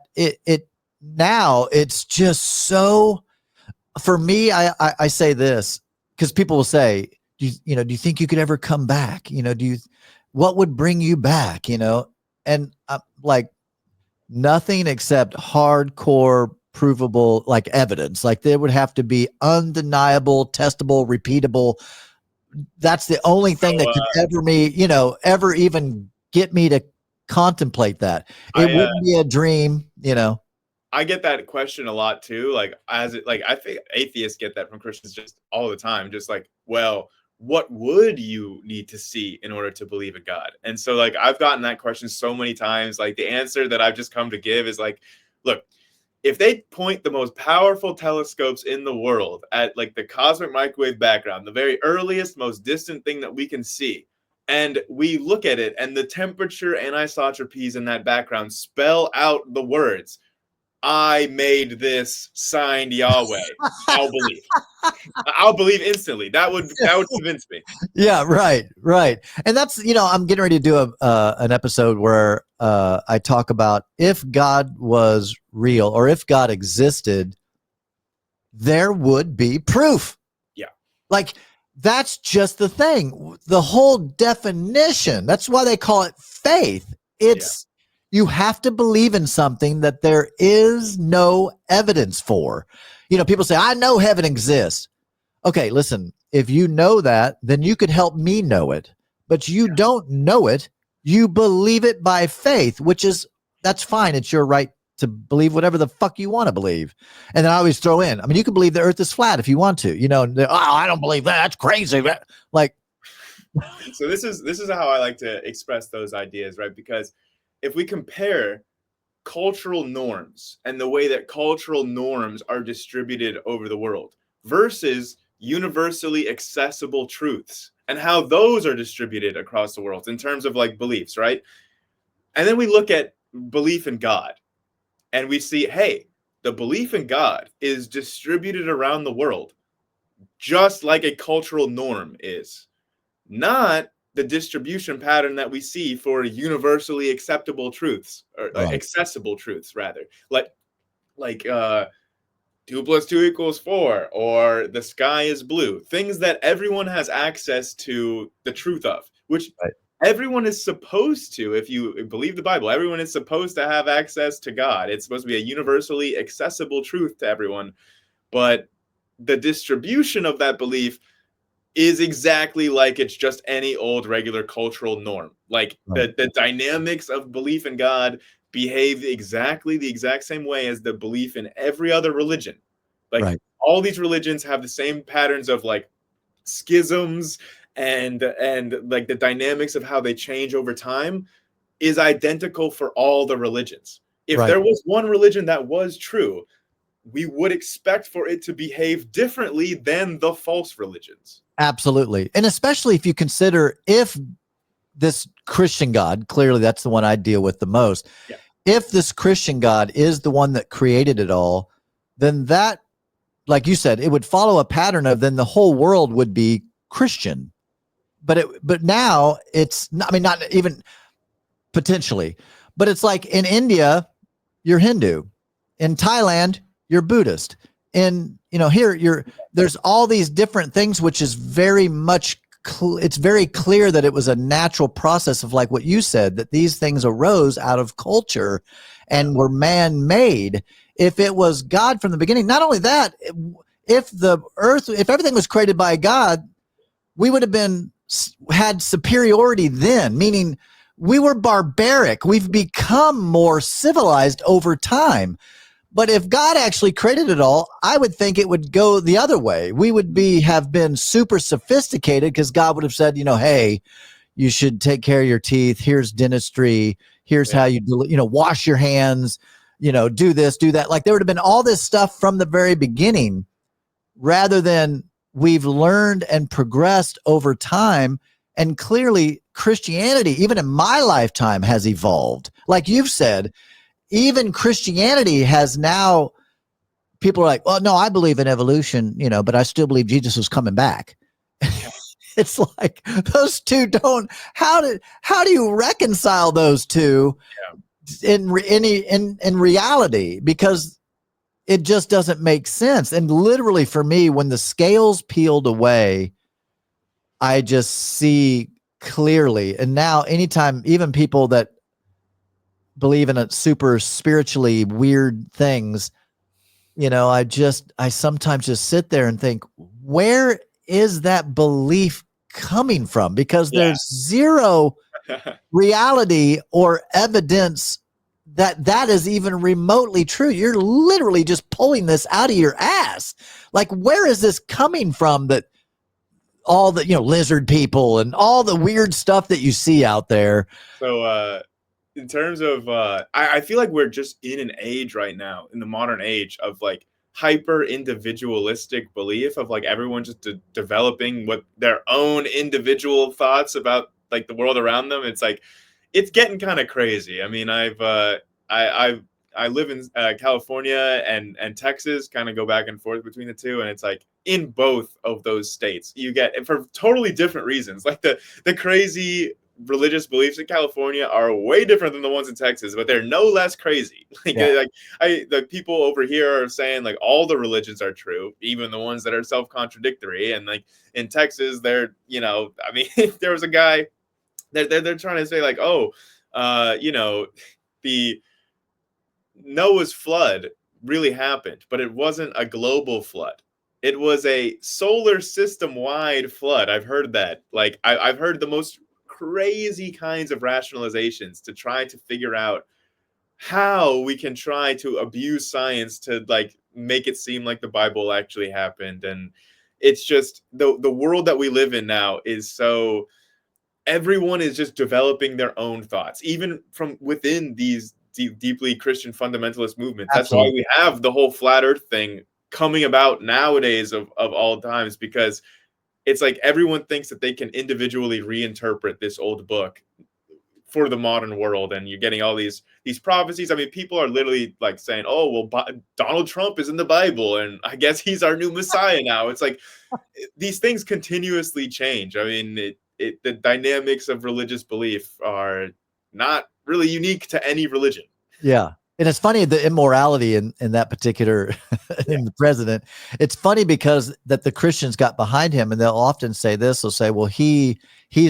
now it's just so, for me, I say this because people will say, do you think you could ever come back? What would bring you back? And like nothing except hardcore provable like evidence. Like there would have to be undeniable, testable, repeatable. That's the only thing So that could ever even get me to contemplate that. It I wouldn't be a dream. I get that question a lot too. Like I think atheists get that from Christians just all the time. Just like, well, what would you need to see in order to believe in God? And so like I've gotten that question so many times. Like the answer that I've just come to give is like, look, if they point the most powerful telescopes in the world at like the cosmic microwave background, the very earliest, most distant thing that we can see, and we look at it and the temperature anisotropies in that background spell out the words, I made this, signed Yahweh, I'll believe. I'll believe instantly. That would convince me. Yeah, right. And that's, I'm getting ready to do an episode where I talk about if God was real or if God existed, there would be proof. Yeah. Like that's just the thing. The whole definition, that's why they call it faith. It's you have to believe in something that there is no evidence for. People say, I know heaven exists. Okay, listen, if you know that, then you could help me know it. But you don't know it. You believe it by faith, that's fine. It's your right to believe whatever the fuck you want to believe. And then I always throw in, you can believe the earth is flat if you want to, I don't believe that. That's crazy. Like, so this is how I like to express those ideas, right? Because if we compare cultural norms and the way that cultural norms are distributed over the world versus universally accessible truths and how those are distributed across the world in terms of like beliefs, right? And then we look at belief in God and we see, hey, the belief in God is distributed around the world just like a cultural norm is, not the distribution pattern that we see for universally acceptable truths or accessible truths rather, like 2 + 2 = 4 or the sky is blue, things that everyone has access to the truth of, which everyone is supposed to. If you believe the Bible, everyone is supposed to have access to God. It's supposed to be a universally accessible truth to everyone, but the distribution of that belief is exactly like it's just any old regular cultural norm. Like the dynamics of belief in God behave exactly the exact same way as the belief in every other religion. Like all these religions have the same patterns of like schisms and like the dynamics of how they change over time is identical for all the religions. If there was one religion that was true, we would expect for it to behave differently than the false religions. Absolutely. And especially if you consider if this Christian God, clearly that's the one I deal with the most. Yeah. If this Christian God is the one that created it all, then that, like you said, it would follow a pattern of then the whole world would be Christian. But now it's not, not even potentially, but it's like in India, you're Hindu. In Thailand, you're Buddhist. In, here there's all these different things, which is very much, it's very clear that it was a natural process of like what you said, that these things arose out of culture and were man-made. If it was God from the beginning, not only that, if the earth, if everything was created by God, we would have had superiority then, meaning we were barbaric. We've become more civilized over time. But if God actually created it all, I would think it would go the other way. We would have been super sophisticated because God would have said, hey, you should take care of your teeth. Here's dentistry. Here's how you wash your hands, do this, do that. Like there would have been all this stuff from the very beginning, rather than we've learned and progressed over time. And clearly Christianity, even in my lifetime, has evolved. Like you've said, even Christianity has now people are like, well, no, I believe in evolution, but I still believe Jesus was coming back. It's like those two don't. How do you reconcile those two in reality? Because it just doesn't make sense. And literally, for me, when the scales peeled away, I just see clearly. And now, anytime, even people that believe in a super spiritually weird things, I sometimes just sit there and think, where is that belief coming from? Because there's zero reality or evidence that is even remotely true. You're literally just pulling this out of your ass. Like, where is this coming from? That all the, lizard people and all the weird stuff that you see out there. So, in terms of, I feel like we're just in an age right now, in the modern age, of like hyper-individualistic belief of like everyone just developing what their own individual thoughts about like the world around them. It's like, it's getting kind of crazy. I mean, I live in California and Texas, kind of go back and forth between the two, and it's like in both of those states you get, for totally different reasons, like the crazy religious beliefs in California are way different than the ones in Texas, but they're no less crazy. The people over here are saying like all the religions are true, even the ones that are self-contradictory. And like in Texas, they're, I mean, there was a guy, they're trying to say like, the Noah's flood really happened, but it wasn't a global flood. It was a solar system-wide flood. I've heard that. Like, I've heard the most crazy kinds of rationalizations to try to figure out how we can try to abuse science to like make it seem like the Bible actually happened. And it's just the world that we live in now is so, everyone is just developing their own thoughts, even from within these deeply Christian fundamentalist movements. Absolutely. That's why we have the whole flat earth thing coming about nowadays of all times, because it's like everyone thinks that they can individually reinterpret this old book for the modern world, and you're getting all these prophecies. I mean, people are literally like saying, "Oh, well, Donald Trump is in the Bible, and I guess he's our new Messiah now." It's like these things continuously change. I mean, the dynamics of religious belief are not really unique to any religion. Yeah. And it's funny, the immorality in that particular in the president. It's funny because that the Christians got behind him, and they'll often say this. They'll say, well, he's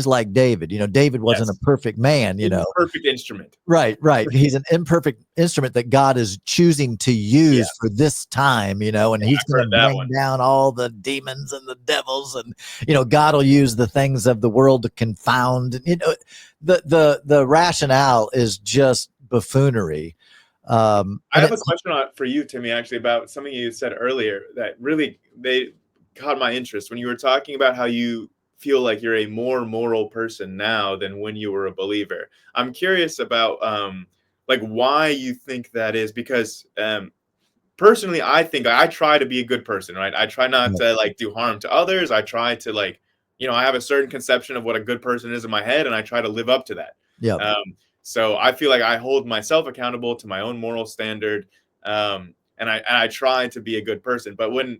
like David. David wasn't a perfect man, Perfect instrument. Right. He's an imperfect instrument that God is choosing to use for this time, and he's going to bring down all the demons and the devils, and, God will use the things of the world to confound. The rationale is just buffoonery. I have a question for you, Timmy, actually, about something you said earlier that really they caught my interest when you were talking about how you feel like you're a more moral person now than when you were a believer. I'm curious about like why you think that is, because personally, I think I try to be a good person, right? I try not to like do harm to others. I try to like, I have a certain conception of what a good person is in my head, and I try to live up to that. Yeah. So I feel like I hold myself accountable to my own moral standard, and I try to be a good person. But when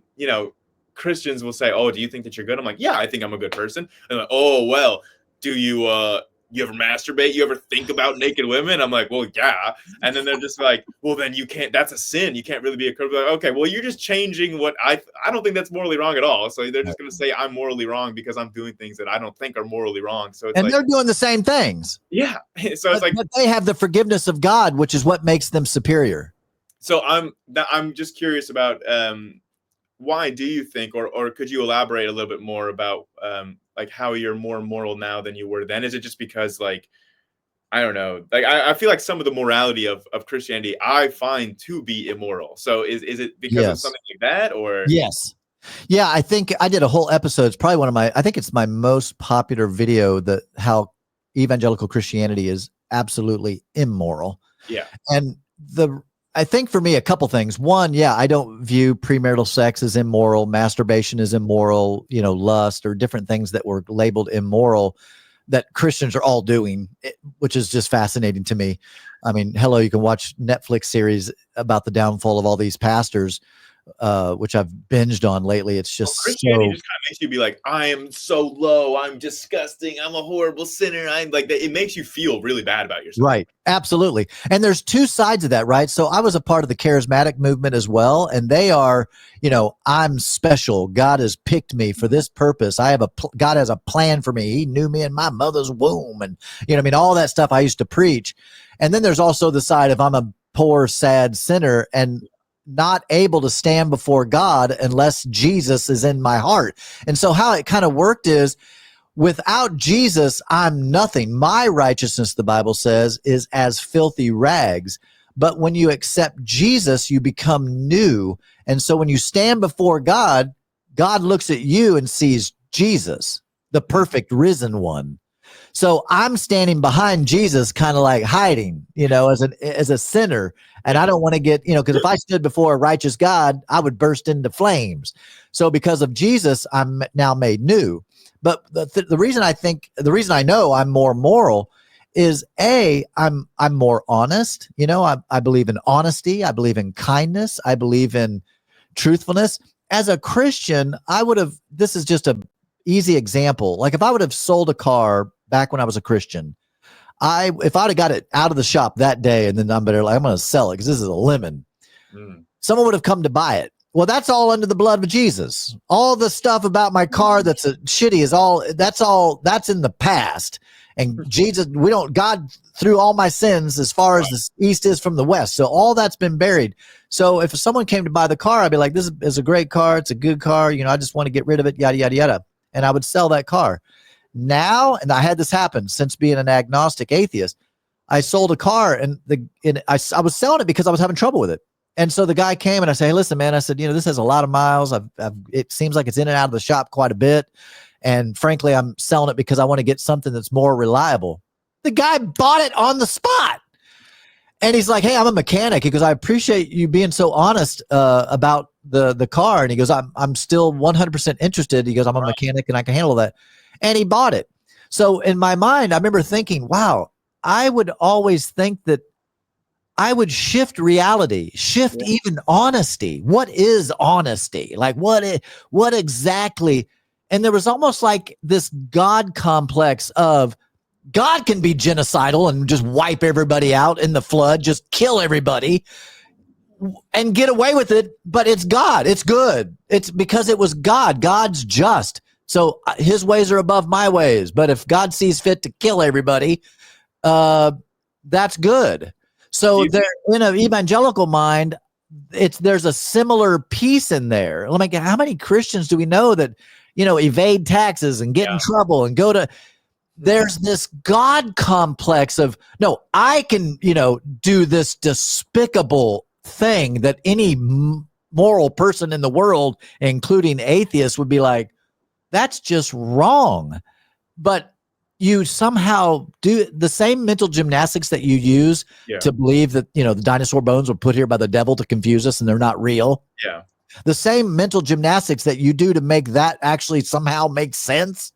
Christians will say, "Oh, do you think that you're good?" I'm like, "Yeah, I think I'm a good person." And like, "Oh, well, do you ever masturbate? You ever think about naked women?" I'm like, "Well, yeah." And then they're just like, "Well, then you can't. That's a sin. You can't really be a Christian." Like, okay, well, you're just changing what I don't think that's morally wrong at all. So they're just going to say I'm morally wrong because I'm doing things that I don't think are morally wrong. So it's they're doing the same things. Yeah. So it's like, but they have the forgiveness of God, which is what makes them superior. So I'm just curious about why do you think, or could you elaborate a little bit more about like how you're more moral now than you were then? Is it just because like, I don't know, like I feel like some of the morality of Christianity I find to be immoral. So is it because of something like that, or? Yes. Yeah, I think I did a whole episode. It's probably I think it's my most popular video, that how evangelical Christianity is absolutely immoral. Yeah. And I think for me, a couple things. One, I don't view premarital sex as immoral. Masturbation is immoral, lust or different things that were labeled immoral that Christians are all doing, which is just fascinating to me. I mean, hello, you can watch Netflix series about the downfall of all these pastors. which I've binged on lately. It's Well, just Christianity so just kind of makes you be like, I am so low, I'm disgusting, I'm a horrible sinner. I'm like, it makes you feel really bad about yourself. right. Absolutely. And there's two sides of that, right? So I was a part of the Charismatic movement as well. And they are, I'm special. God has picked me for this purpose. God has a plan for me. He knew me in my mother's womb. And, all that stuff I used to preach. And then there's also the side of I'm a poor, sad sinner and not able to stand before God unless Jesus is in my heart. And so how it kind of worked is, without Jesus, I'm nothing. My righteousness, the Bible says, is as filthy rags. But when you accept Jesus, you become new. And so when you stand before God, God looks at you and sees Jesus, the perfect risen one. So I'm standing behind Jesus, kind of like hiding, as a sinner. And I don't want to get, because if I stood before a righteous God, I would burst into flames. So because of Jesus, I'm now made new. But the reason I know I'm more moral is I'm more honest. I believe in honesty. I believe in kindness. I believe in truthfulness. As a Christian, this is just a easy example. Like if I would have sold a car back when I was a Christian, if I'd have got it out of the shop that day and then I'm going to sell it because this is a lemon, someone would have come to buy it. Well, that's all under the blood of Jesus. All the stuff about my car that's shitty that's in the past. And Jesus, God threw all my sins as far as the east is from the west. So all that's been buried. So if someone came to buy the car, I'd be like, this is a great car. It's a good car. I just want to get rid of it, yada, yada, yada. And I would sell that car. Now, and I had this happen since being an agnostic atheist, I sold a car and I was selling it because I was having trouble with it. And so the guy came and I said, hey, listen, man, I said, this has a lot of miles. It seems like it's in and out of the shop quite a bit. And frankly, I'm selling it because I want to get something that's more reliable. The guy bought it on the spot. And he's like, hey, I'm a mechanic. He goes, I appreciate you being so honest about the car. And he goes, I'm still 100% interested. He goes, I'm a mechanic and I can handle that. And he bought it. So in my mind, I remember thinking, wow, I would always think that I would shift reality, even honesty. What is honesty? Like what exactly? And there was almost like this God complex of God can be genocidal and just wipe everybody out in the flood, just kill everybody and get away with it. But it's God. It's good. It's because it was God. God's just. So his ways are above my ways. But if God sees fit to kill everybody, that's good. So there, in an evangelical mind, there's a similar piece in there. Like, how many Christians do we know that, evade taxes and get in trouble and go to, there's this God complex of, no, I can, do this despicable thing that any moral person in the world, including atheists, would be like, that's just wrong. But you somehow do the same mental gymnastics that you use to believe that, the dinosaur bones were put here by the devil to confuse us and they're not real. Yeah. The same mental gymnastics that you do to make that actually somehow make sense.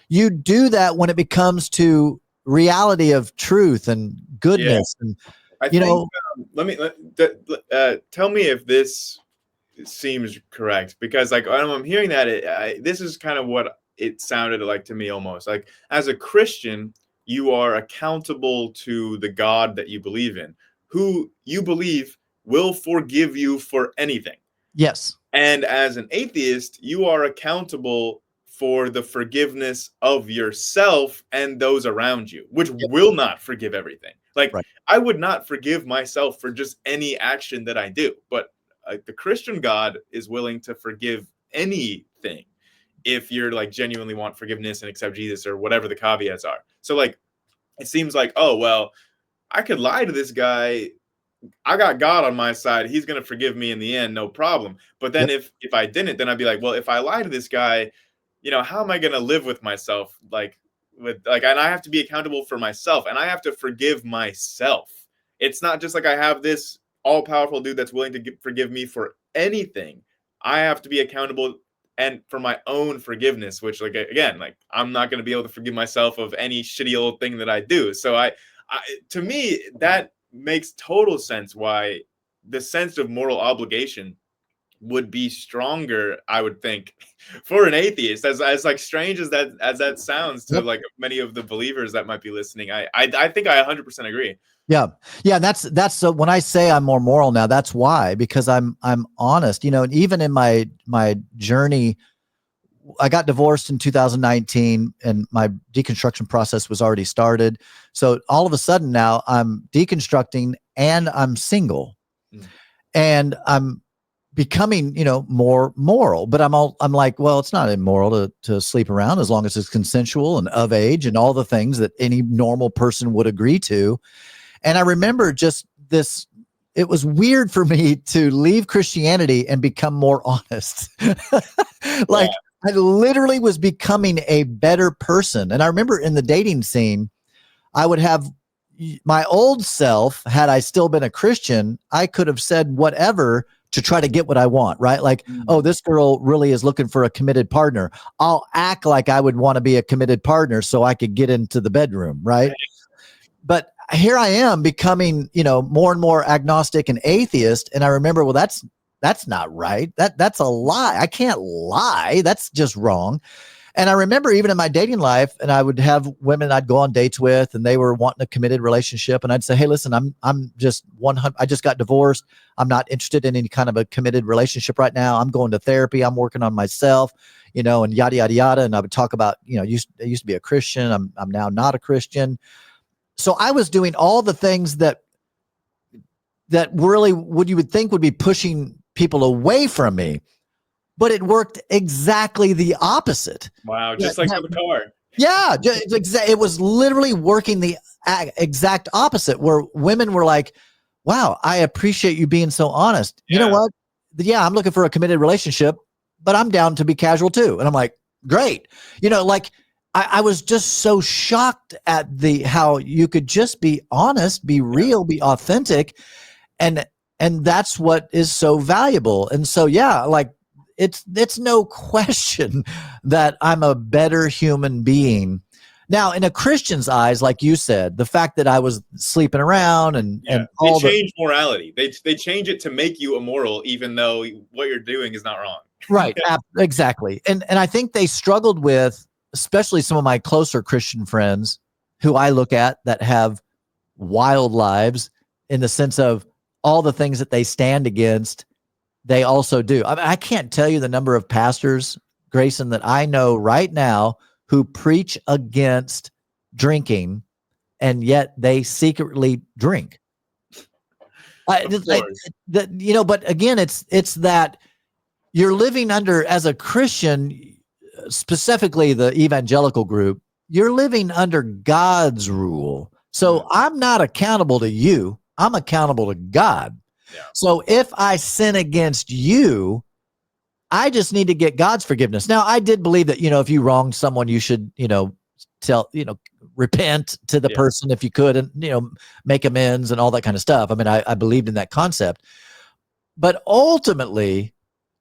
You do that when it becomes to reality of truth and goodness. And, I think, tell me if this seems correct, because like when I'm hearing that, this is kind of what it sounded like to me, almost like as a Christian, you are accountable to the God that you believe in, who you believe will forgive you for anything. Yes. And as an atheist, you are accountable for the forgiveness of yourself and those around you, which will not forgive everything. Like I would not forgive myself for just any action that I do, but the Christian God is willing to forgive anything if you're like genuinely want forgiveness and accept Jesus or whatever the caveats are. So like, it seems like, oh, well, I could lie to this guy. I got God on my side. He's going to forgive me in the end. No problem. But then if I didn't, then I'd be like, well, if I lie to this guy, how am I going to live with myself? And I have to be accountable for myself and I have to forgive myself. It's not just like I have this all powerful dude that's willing to forgive me for anything. I have to be accountable and for my own forgiveness, which like, again, like I'm not going to be able to forgive myself of any shitty old thing that I do. So to me, that makes total sense why the sense of moral obligation would be stronger, I would think, for an atheist. As like strange as that sounds to Yep. like many of the believers that might be listening, I think I 100% agree. Yeah. Yeah. That's so when I say I'm more moral now, that's why, because I'm honest, you know, and even in my journey, I got divorced in 2019 and my deconstruction process was already started. So all of a sudden now I'm deconstructing and I'm single and I'm becoming, you know, more moral, but I'm like, well, it's not immoral to sleep around as long as it's consensual and of age and all the things that any normal person would agree to. And I remember just this, it was weird for me to leave Christianity and become more honest. Like I literally was becoming a better person. And I remember in the dating scene, I would have my old self, had I still been a Christian, I could have said whatever to try to get what I want, right? Like, oh, this girl really is looking for a committed partner. I'll act like I would want to be a committed partner so I could get into the bedroom, right? But here I am becoming, you know, more and more agnostic and atheist. And I remember, well, that's not right. That's a lie. I can't lie. That's just wrong. And I remember even in my dating life, and I would have women I'd go on dates with, and they were wanting a committed relationship. And I'd say, hey, listen, I'm just 100. I just got divorced. I'm not interested in any kind of a committed relationship right now. I'm going to therapy. I'm working on myself, you know, and yada, yada, yada. And I would talk about, you know, I used to be a Christian. I'm now not a Christian. So I was doing all the things that really you would think would be pushing people away from me, but it worked exactly the opposite. Wow, just like the car. Yeah, it was literally working the exact opposite, where women were like, wow, I appreciate you being so honest. You know what? Yeah, I'm looking for a committed relationship, but I'm down to be casual too. And I'm like, great. You know, like I was just so shocked at how you could just be honest, be real, be authentic. And that's what is so valuable. And so, yeah, like it's no question that I'm a better human being. Now, in a Christian's eyes, like you said, the fact that I was sleeping around and they change morality. They change it to make you immoral, even though what you're doing is not wrong. Right. Exactly. And I think they struggled with, especially some of my closer Christian friends who I look at that have wild lives in the sense of all the things that they stand against, they also do. I mean, I can't tell you the number of pastors, Grayson, that I know right now who preach against drinking, and yet they secretly drink. You know, but again, it's that you're living under, as a Christian, specifically the evangelical group, you're living under God's rule. So I'm not accountable to you. I'm accountable to God. Yeah. So if I sin against you, I just need to get God's forgiveness. Now, I did believe that, you know, if you wronged someone, you should, you know, repent to the person if you could, and, you know, make amends and all that kind of stuff. I mean, I believed in that concept. But ultimately,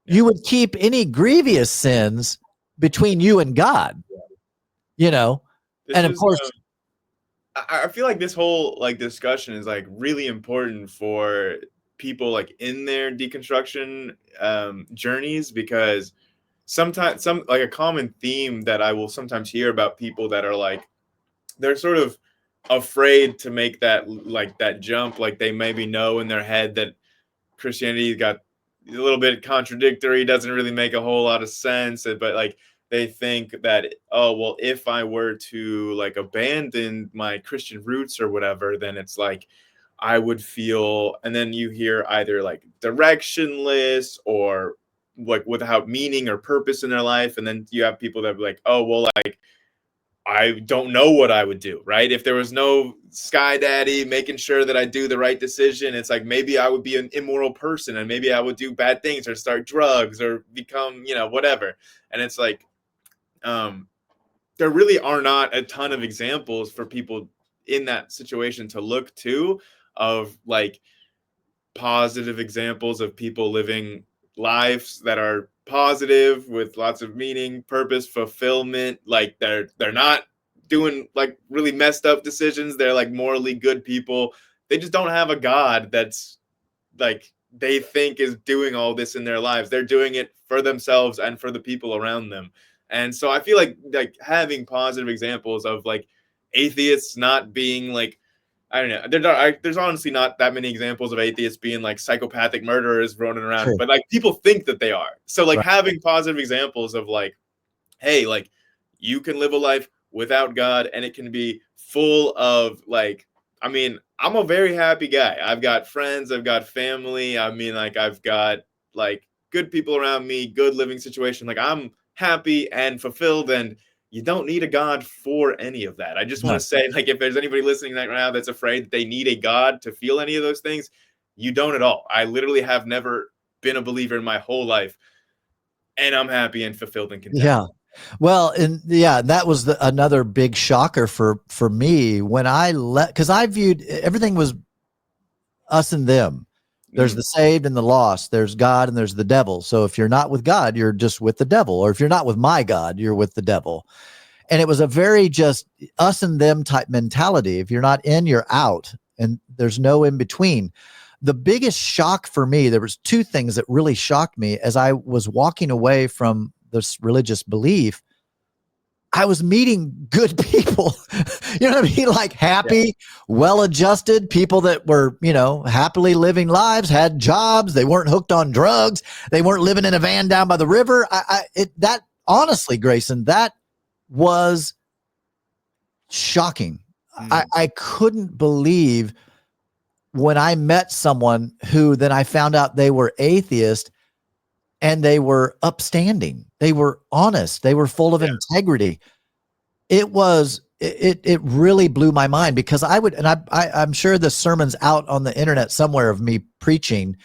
you would keep any grievous sins between you and God, you know, of course, I feel like this whole like discussion is like really important for people like in their deconstruction journeys, because sometimes like a common theme that I will sometimes hear about people that are like, they're sort of afraid to make that jump. Like they maybe know in their head that Christianity got a little bit contradictory, doesn't really make a whole lot of sense, but like they think that, oh, well, if I were to like abandon my Christian roots or whatever, then it's like I would feel, and then you hear either like directionless or like without meaning or purpose in their life. And then you have people that be like, oh, well, like I don't know what I would do, right? If there was no sky daddy making sure that I do the right decision, it's like maybe I would be an immoral person and maybe I would do bad things or start drugs or become, you know, whatever. And it's like, there really are not a ton of examples for people in that situation to look to, of like positive examples of people living lives that are positive with lots of meaning, purpose, fulfillment. Like they're not doing like really messed up decisions. They're like morally good people. They just don't have a God that's like they think is doing all this in their lives. They're doing it for themselves and for the people around them. And so I feel like having positive examples of like atheists not being like, I don't know. There's honestly not that many examples of atheists being like psychopathic murderers running around, True. but like people think that they are. So like Right. having positive examples of like, hey, like you can live a life without God and it can be full of like, I mean, I'm a very happy guy. I've got friends, I've got family. I mean, like I've got like good people around me, good living situation. Like I'm happy and fulfilled, and you don't need a God for any of that. I just want to say, like, if there's anybody listening right now that's afraid that they need a God to feel any of those things, you don't at all. I literally have never been a believer in my whole life, and I'm happy and fulfilled and content. Yeah. Well, and yeah, that was another big shocker for me when I because I viewed everything was us and them. There's the saved and the lost. There's God and there's the devil. So if you're not with God, you're just with the devil. Or if you're not with my God, you're with the devil. And it was a very just us and them type mentality. If you're not in, you're out. And there's no in between. The biggest shock for me, there was two things that really shocked me as I was walking away from this religious belief. I was meeting good people, you know what I mean? Like happy, well-adjusted people that were, you know, happily living lives, had jobs. They weren't hooked on drugs. They weren't living in a van down by the river. That honestly, Grayson, that was shocking. I couldn't believe when I met someone who then I found out they were atheist and they were upstanding. They were honest. They were full of integrity. It really blew my mind because I'm sure the sermon's out on the internet somewhere of me preaching.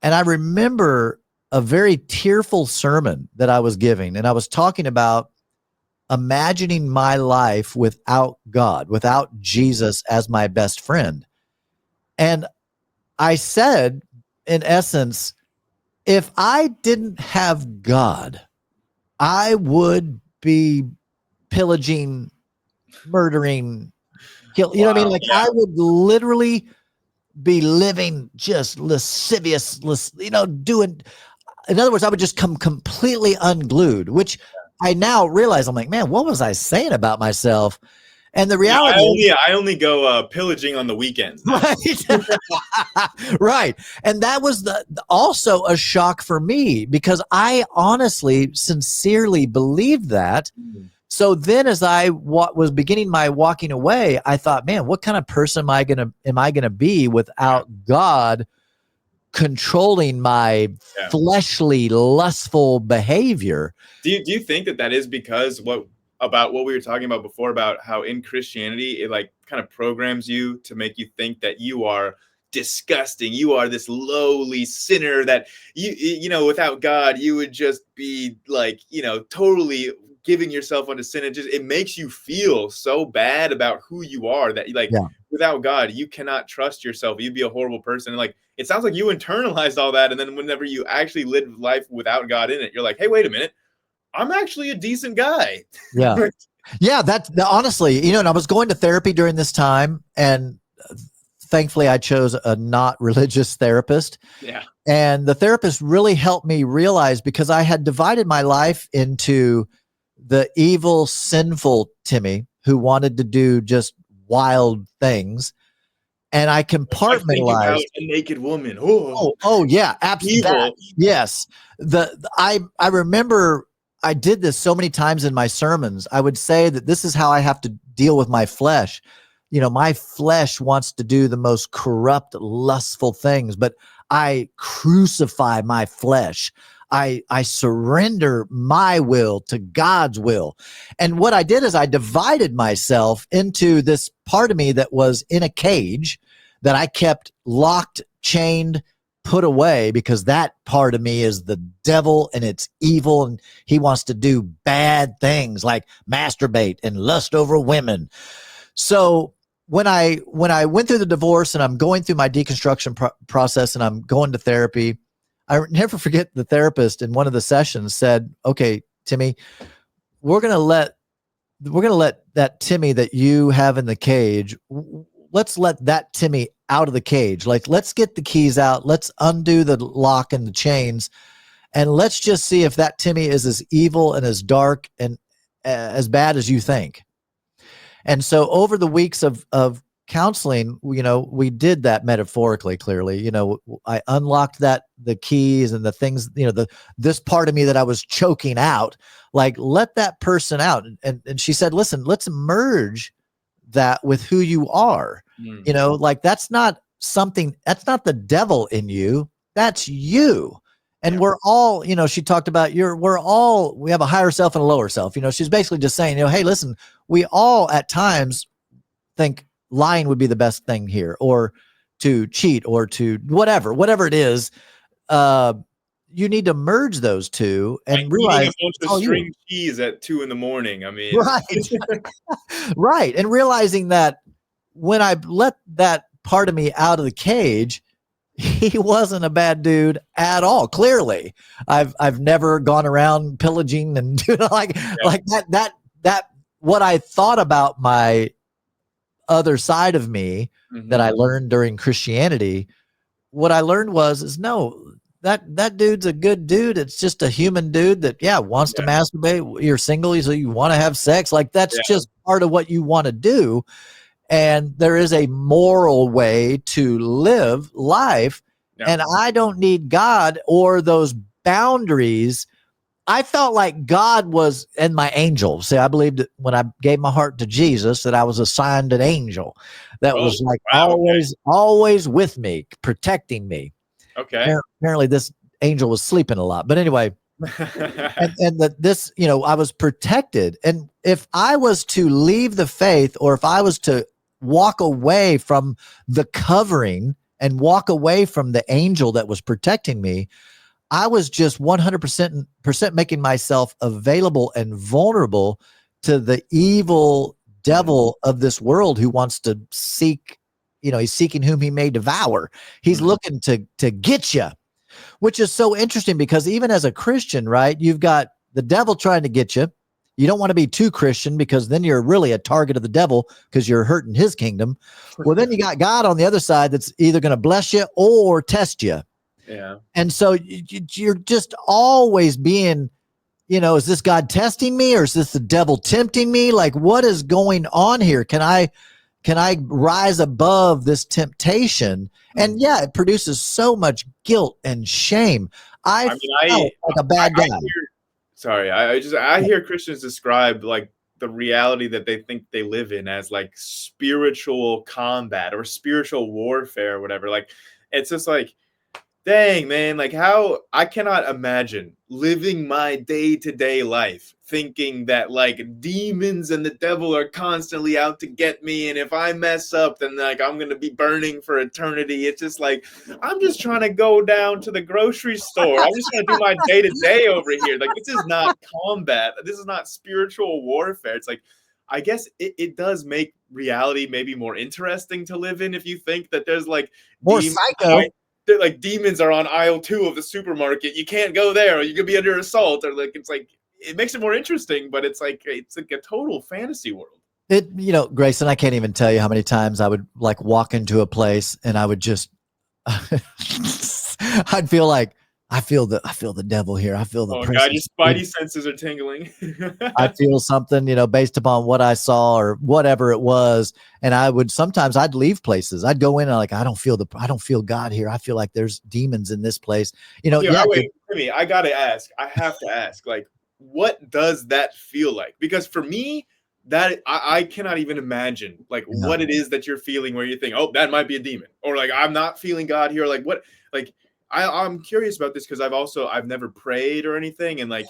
And I remember a very tearful sermon that I was giving. And I was talking about imagining my life without God, without Jesus as my best friend. And I said, in essence, if I didn't have God, I would be pillaging, murdering, kill. You know what I mean? Like I would literally be living just lascivious, you know, doing. In other words, I would just come completely unglued, which I now realize I'm like, man, what was I saying about myself? And the reality, I only go pillaging on the weekends. Right. Right. And that was also a shock for me because I honestly, sincerely believed that. So then as I was beginning my walking away, I thought, man, what kind of person am I going to be without God controlling my fleshly, lustful behavior? Do you think that is because about what we were talking about before about how in Christianity, it like kind of programs you to make you think that you are disgusting. You are this lowly sinner that you know, without God, you would just be like, you know, totally giving yourself unto sin. It makes you feel so bad about who you are that like without God, you cannot trust yourself. You'd be a horrible person. And like, it sounds like you internalized all that. And then whenever you actually live life without God in it, you're like, hey, wait a minute. I'm actually a decent guy. Yeah. Yeah. That's honestly, you know, and I was going to therapy during this time and thankfully I chose a not religious therapist. Yeah. And the therapist really helped me realize because I had divided my life into the evil, sinful Timmy who wanted to do just wild things. And I compartmentalized a naked woman. Oh yeah. Absolutely. Yes. I remember I did this so many times in my sermons. I would say that this is how I have to deal with my flesh. You know, my flesh wants to do the most corrupt, lustful things, but I crucify my flesh. I surrender my will to God's will. And what I did is I divided myself into this part of me that was in a cage that I kept locked, chained, put away because that part of me is the devil and it's evil and he wants to do bad things like masturbate and lust over women. So when I went through the divorce and I'm going through my deconstruction process and I'm going to therapy, I never forget the therapist in one of the sessions said, okay, Timmy, we're going to let that Timmy that you have in the cage, let that Timmy out of the cage. Like, let's get the keys out. Let's undo the lock and the chains. And let's just see if that Timmy is as evil and as dark and as bad as you think. And so over the weeks of counseling, we did that metaphorically, clearly. I unlocked the keys and the things, this part of me that I was choking out, like, let that person out. And she said, listen, let's merge that with who you are. Like, that's not the devil in you. That's you. And we're all, she talked about we have a higher self and a lower self. She's basically just saying, hey, listen, we all at times think lying would be the best thing here, or to cheat, or to whatever it is. You need to merge those two and like realize eating a bunch of string cheese at 2 a.m. I mean, right. Right. And realizing that when I let that part of me out of the cage, he wasn't a bad dude at all. Clearly, I've never gone around pillaging and like that. What I thought about my other side of me that I learned during Christianity, what I learned is no, that dude's a good dude. It's just a human dude that wants to masturbate. You're single, so you want to have sex. Like, that's just part of what you want to do. And there is a moral way to live life. Yeah. And I don't need God or those boundaries. I felt like God was, and my angel. See, I believed that when I gave my heart to Jesus, that I was assigned an angel that was like always with me, protecting me. Okay. Apparently this angel was sleeping a lot. But anyway, and that this, I was protected. And if I was to leave the faith, or if I was to walk away from the covering and walk away from the angel that was protecting me, I was just 100% making myself available and vulnerable to the evil devil of this world who wants to seek, he's seeking whom he may devour. He's looking to get you, which is so interesting because even as a Christian, right, you've got the devil trying to get you. You don't want to be too Christian because then you're really a target of the devil because you're hurting his kingdom. Well, then you got God on the other side that's either going to bless you or test you. Yeah. And so you're just always being, is this God testing me, or is this the devil tempting me? Like, what is going on here? Can I rise above this temptation? And it produces so much guilt and shame. I felt like a bad guy. I hear Christians describe like the reality that they think they live in as like spiritual combat or spiritual warfare or whatever. Like, it's just like, dang, man, like, how I cannot imagine living my day-to-day life thinking that like demons and the devil are constantly out to get me, and if I mess up, then like I'm gonna be burning for eternity. It's just like, I'm just trying to go down to the grocery store. I'm just trying to do my day-to-day over here. Like, this is not combat. This is not spiritual warfare. It's like, I guess it does make reality maybe more interesting to live in if you think that there's like more psycho. Like demons are on aisle 2 of the supermarket. You can't go there, or you could be under assault, or like, it's like, it makes it more interesting, but it's like a total fantasy world. Grayson, I can't even tell you how many times I would like walk into a place and I would just, I'd feel like, I feel the devil here. I feel the presence. God, your spidey senses are tingling. I feel something, based upon what I saw or whatever it was. And I'd leave places. I'd go in and like, I don't feel God here. I feel like there's demons in this place. Wait, Timmy, I gotta ask. I have to ask, like, what does that feel like? Because for me, that I cannot even imagine like what it is that you're feeling where you think, oh, that might be a demon, or like, I'm not feeling God here. Like, what, like, I'm curious about this because I've never prayed or anything. And like,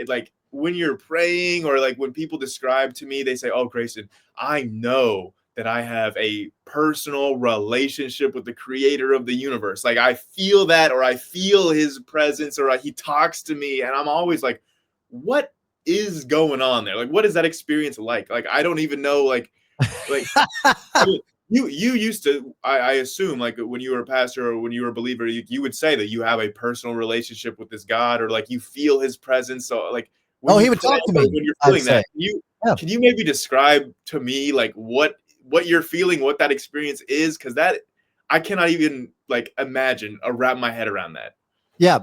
like when you're praying, or like when people describe to me, they say, oh, Grayson, I know that I have a personal relationship with the creator of the universe. Like, I feel that, or I feel his presence, or he talks to me. And I'm always like, what is going on there? Like, what is that experience like? Like, I don't even know, like I mean, you used to, I assume, like when you were a pastor or when you were a believer, you would say that you have a personal relationship with this God, or like you feel his presence. So like, he would talk to me when you're feeling that. Can you maybe describe to me like what what you're feeling, what that experience is, because that I cannot even like imagine or wrap my head around that. Yeah,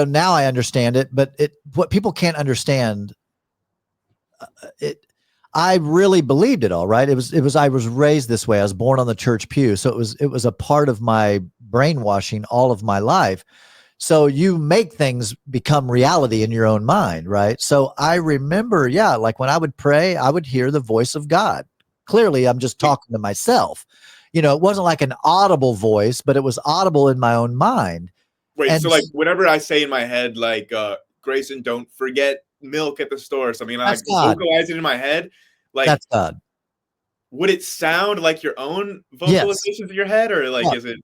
now I understand it, but what people can't understand, it I really believed it all, right? It was I was raised this way. I was born on the church pew, so it was a part of my brainwashing all of my life. So you make things become reality in your own mind, right? So I remember, like when I would pray, I would hear the voice of God. Clearly, I'm just talking to myself. It wasn't like an audible voice, but it was audible in my own mind. Wait, And so like whatever I say in my head, like Grayson, don't forget milk at the store or something, and I that's like God. vocalize it in my head, like That's God. would it sound like your own Yes. vocalizations in your head, or like Yeah. is it?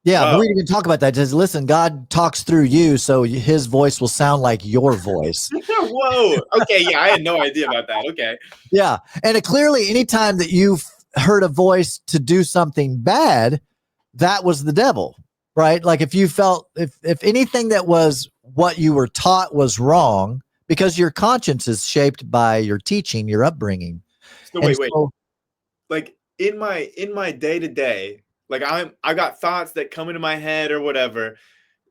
Yeah, Wow. we didn't even talk about that. Just listen, God talks through you, so his voice will sound like your voice. Whoa. Okay. Yeah, I had no idea about that. Okay. Yeah. And clearly, anytime that you've heard a voice to do something bad, that was the devil, right? Like if you felt, if anything that was what you were taught was wrong, because your conscience is shaped by your teaching, your upbringing. So And wait. so, Like in my day to day, like I got thoughts that come into my head or whatever.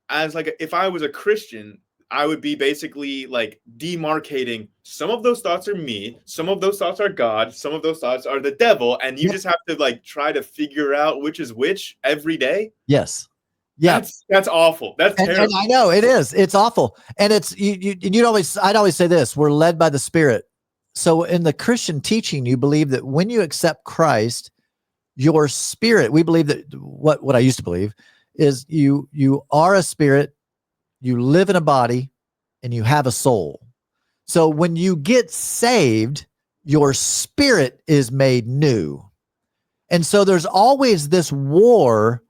As like if I was a Christian, I would be basically like demarcating some of those thoughts are me, some of those thoughts are God, some of those thoughts are the devil, and you yep, just have to like try to figure out which is which every day. yes. Yeah. That's awful. That's And terrible. I know it is. It's awful. And I'd always say this, we're led by the Spirit. So in the Christian teaching, you believe that when you accept Christ, your spirit, we believe that what I used to believe is you are a spirit, you live in a body, and you have a soul. So when you get saved, your spirit is made new. And so there's always this war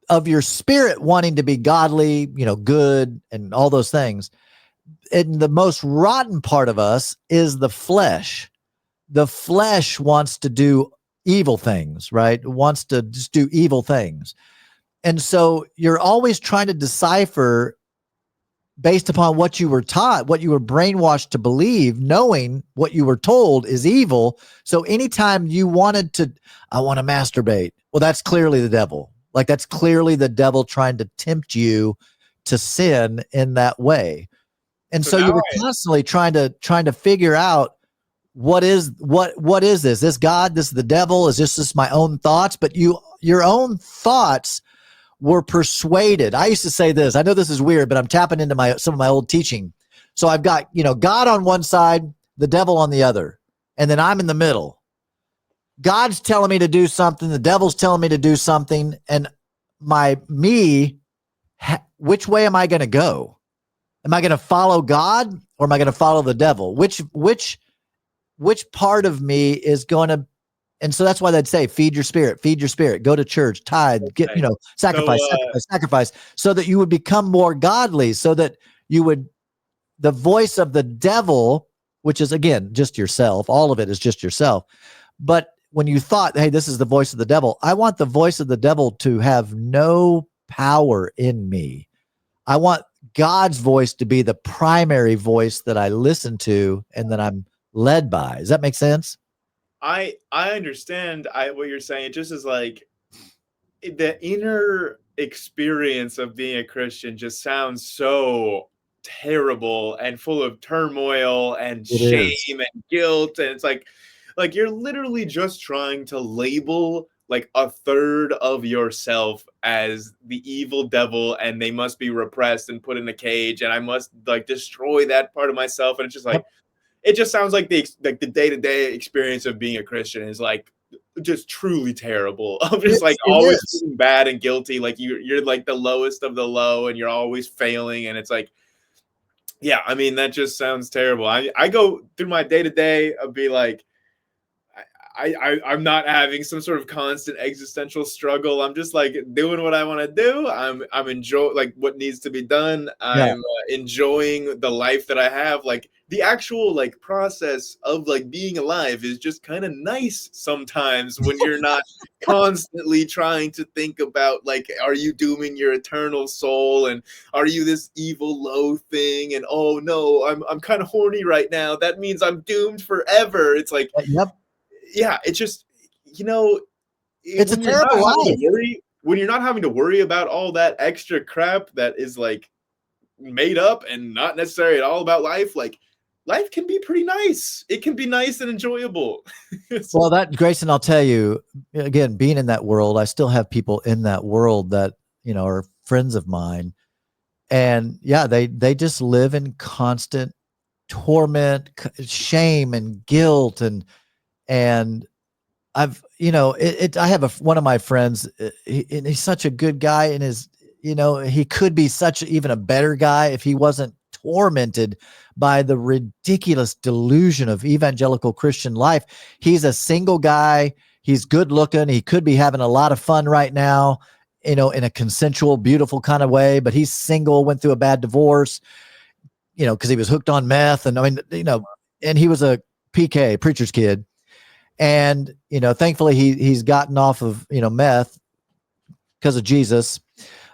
of your spirit wanting to be godly, good and all those things. And the most rotten part of us is the flesh. The flesh wants to do evil things, right? It wants to just do evil things. And so you're always trying to decipher based upon what you were taught, what you were brainwashed to believe, knowing what you were told is evil. So anytime you wanted to, I want to masturbate. Well, that's clearly the devil. Like that's clearly the devil trying to tempt you to sin in that way. And so you were constantly trying to figure out what is this? Is this God? This is the devil? Is this just my own thoughts? But your own thoughts were persuaded. I used to say this. I know this is weird, but I'm tapping into some of my old teaching. So I've got, God on one side, the devil on the other, and then I'm in the middle. God's telling me to do something, the devil's telling me to do something, and which way am I going to go? Am I going to follow God or am I going to follow the devil? Which part of me is going to, and so that's why they'd say, feed your spirit, go to church, tithe, get, sacrifice, so that you would become more godly, so that the voice of the devil, which is again, just yourself, all of it is just yourself. But when you thought, hey, this is the voice of the devil, I want the voice of the devil to have no power in me. I want God's voice to be the primary voice that I listen to and that I'm led by. Does that make sense? I understand what you're saying. It just is like the inner experience of being a Christian just sounds so terrible and full of turmoil and shame and guilt. And it's like you're literally just trying to label like a third of yourself as the evil devil, and they must be repressed and put in a cage, and I must like destroy that part of myself. And it's just like, it just sounds like the day-to-day experience of being a Christian is like just truly terrible. I'm just like always feeling bad and guilty. Like you're like the lowest of the low and you're always failing. And it's like, yeah, I mean, that just sounds terrible. I go through my day-to-day of be like, I'm not having some sort of constant existential struggle. I'm just like doing what I want to do. I'm enjoying like what needs to be done. I'm enjoying the life that I have. Like the actual like process of like being alive is just kind of nice sometimes when you're not constantly trying to think about like, are you dooming your eternal soul, and are you this evil low thing, and oh no, I'm kind of horny right now, that means I'm doomed forever. It's like, yep. yeah, it's just, you know, It's a when you're not terrible having to life. worry, when you're not having to worry about all that extra crap that is like made up and not necessarily at all about life, like life can be pretty nice. It can be nice and enjoyable. Well, that Grayson, I'll tell you again, being in that world, I still have people in that world that, are friends of mine. And yeah, they just live in constant torment, shame and guilt. And I've, I have one of my friends, and he's such a good guy, and he could be such even a better guy if he wasn't tormented by the ridiculous delusion of evangelical Christian life. He's a single guy. He's good looking. He could be having a lot of fun right now, in a consensual, beautiful kind of way, but he's single, went through a bad divorce, because he was hooked on meth. And I mean, and he was a PK, preacher's kid. And, thankfully he's gotten off of, meth because of Jesus.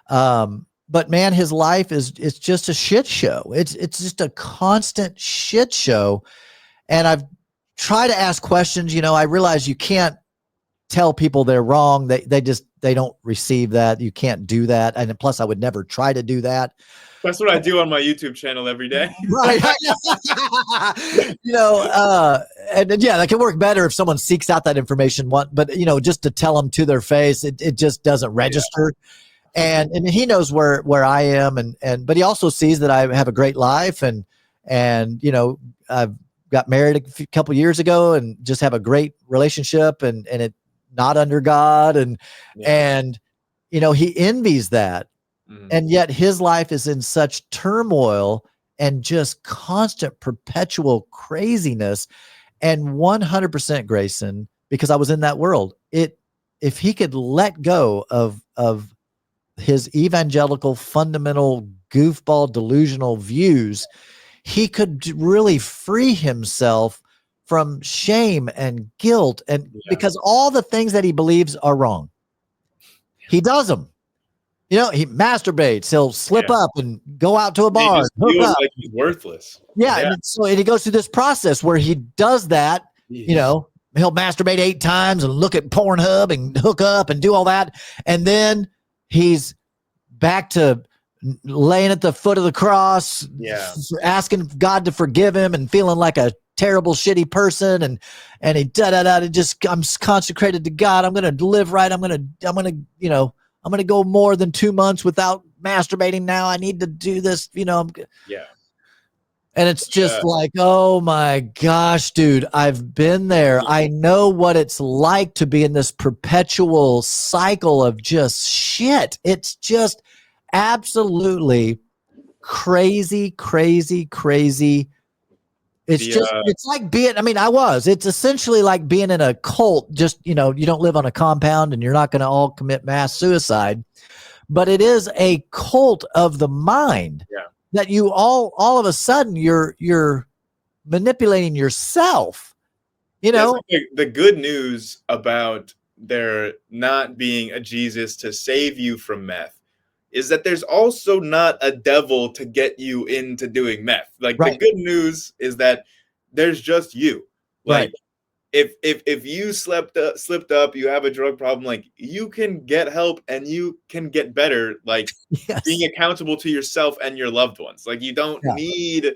But man, his life it's just a shit show. It's just a constant shit show. And I've tried to ask questions. I realize you can't tell people they're wrong. They don't receive that. You can't do that. And plus I would never try to do that. That's what I do on my YouTube channel every day. Right. And yeah, that can work better if someone seeks out that information. But just to tell them to their face, it just doesn't register. Yeah. And he knows where I am, but he also sees that I have a great life, and I've got married a couple years ago and just have a great relationship, and it not under God, and he envies that. And yet his life is in such turmoil and just constant perpetual craziness. And 100% Grayson, because I was in that world, if he could let go of his evangelical fundamental goofball delusional views, he could really free himself from shame and guilt, and because all the things that he believes are wrong, he does them. He masturbates. He'll slip up and go out to a bar. He just feels like he's worthless. Yeah. And so he goes through this process where he does that. He'll masturbate 8 times and look at Pornhub and hook up and do all that. And then he's back to laying at the foot of the cross, asking God to forgive him and feeling like a terrible, shitty person. And he I'm consecrated to God. I'm going to live right. I'm going to go more than 2 months without masturbating now. I need to do this, And it's just like, oh my gosh, dude, I've been there. I know what it's like to be in this perpetual cycle of just shit. It's just absolutely crazy, crazy, crazy. It's it's like being, it's essentially like being in a cult. Just, you don't live on a compound and you're not going to all commit mass suicide, but it is a cult of the mind that you all of a sudden you're manipulating yourself, the good news about there not being a Jesus to save you from meth is that there's also not a devil to get you into doing meth. Like the good news is that there's just you. Like if you slipped up, you have a drug problem, like you can get help and you can get better, like being accountable to yourself and your loved ones. Like you don't need,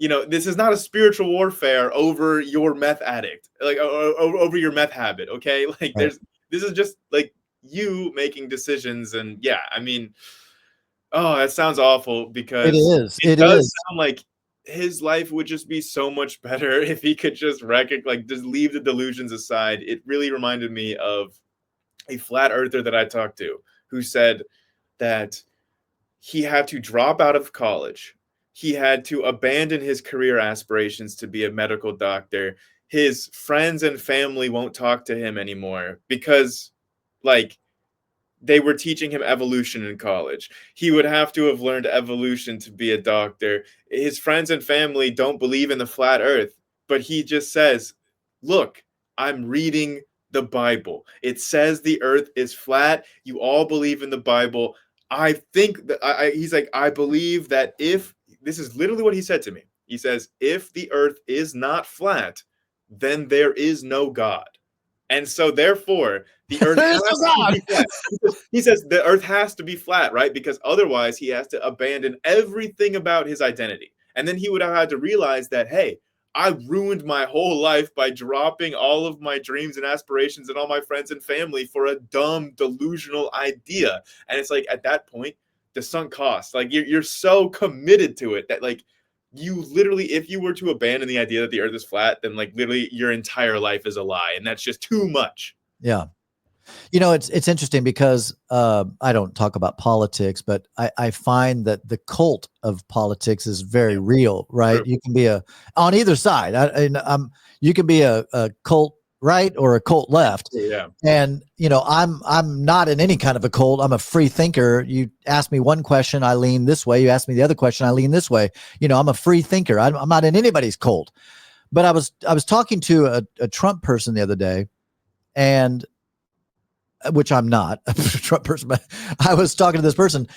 this is not a spiritual warfare over your meth addict, like over your meth habit. Okay. Like this is just like you making decisions. And that sounds awful, because it does sound like his life would just be so much better if he could just just leave the delusions aside. It really reminded me of a flat earther that I talked to who said that he had to drop out of college. He had to abandon his career aspirations to be a medical doctor. His friends and family won't talk to him anymore because, they were teaching him evolution in college. He would have to have learned evolution to be a doctor. His friends and family don't believe in the flat earth, but he just says, look, I'm reading the Bible. It says the earth is flat. You all believe in the Bible. I think that he's like, I believe that this is literally what he said to me. He says, if the earth is not flat, then there is no God. And so therefore, the earth has to be flat. He says the earth has to be flat, right? Because otherwise he has to abandon everything about his identity. And then he would have had to realize that, hey, I ruined my whole life by dropping all of my dreams and aspirations and all my friends and family for a dumb, delusional idea. And it's like, at that point, the sunk cost, like you're so committed to it that like you literally, if you were to abandon the idea that the earth is flat, then like literally your entire life is a lie. And that's just too much. Yeah. You know, it's interesting because I don't talk about politics, but I find that the cult of politics is very real, right? True. You can be on either side. You can be a cult right or a cult left. Yeah. And, you know, I'm not in any kind of a cult. I'm a free thinker. You ask me one question, I lean this way. You ask me the other question, I lean this way. You know, I'm a free thinker. I'm not in anybody's cult. But I was talking to a Trump person the other day, and which I'm not a Trump person, but I was talking to this person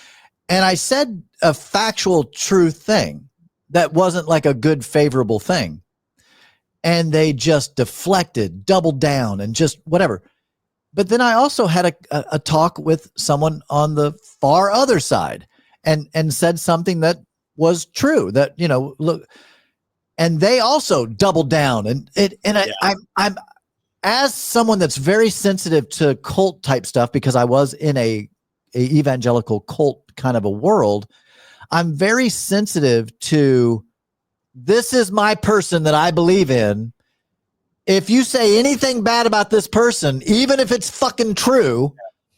and I said a factual true thing that wasn't like a good, favorable thing. And they just deflected, doubled down and just whatever. But then I also had a talk with someone on the far other side and said something that was true, that, you know, look, and they also doubled down I'm as someone that's very sensitive to cult type stuff, because I was in a evangelical cult kind of a world, I'm very sensitive to, this is my person that I believe in. If you say anything bad about this person, even if it's fucking true,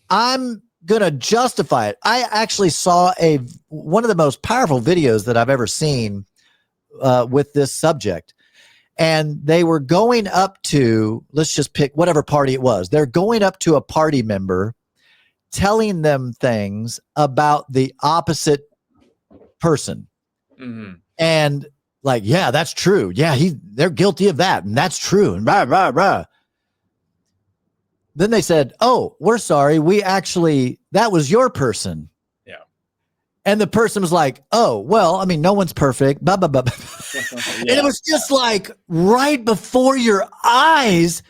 I'm going to justify it. I actually saw one of the most powerful videos that I've ever seen with this subject. And they were going up to, let's just pick whatever party it was. They're going up to a party member, telling them things about the opposite person. Mm-hmm. And like, yeah, that's true. Yeah, they're guilty of that. And that's true. And rah, rah, rah. Then they said, oh, we're sorry. That was your person. Yeah. And the person was like, oh, well, I mean, no one's perfect. Blah, blah, blah. Yeah. And it was just like right before your eyes,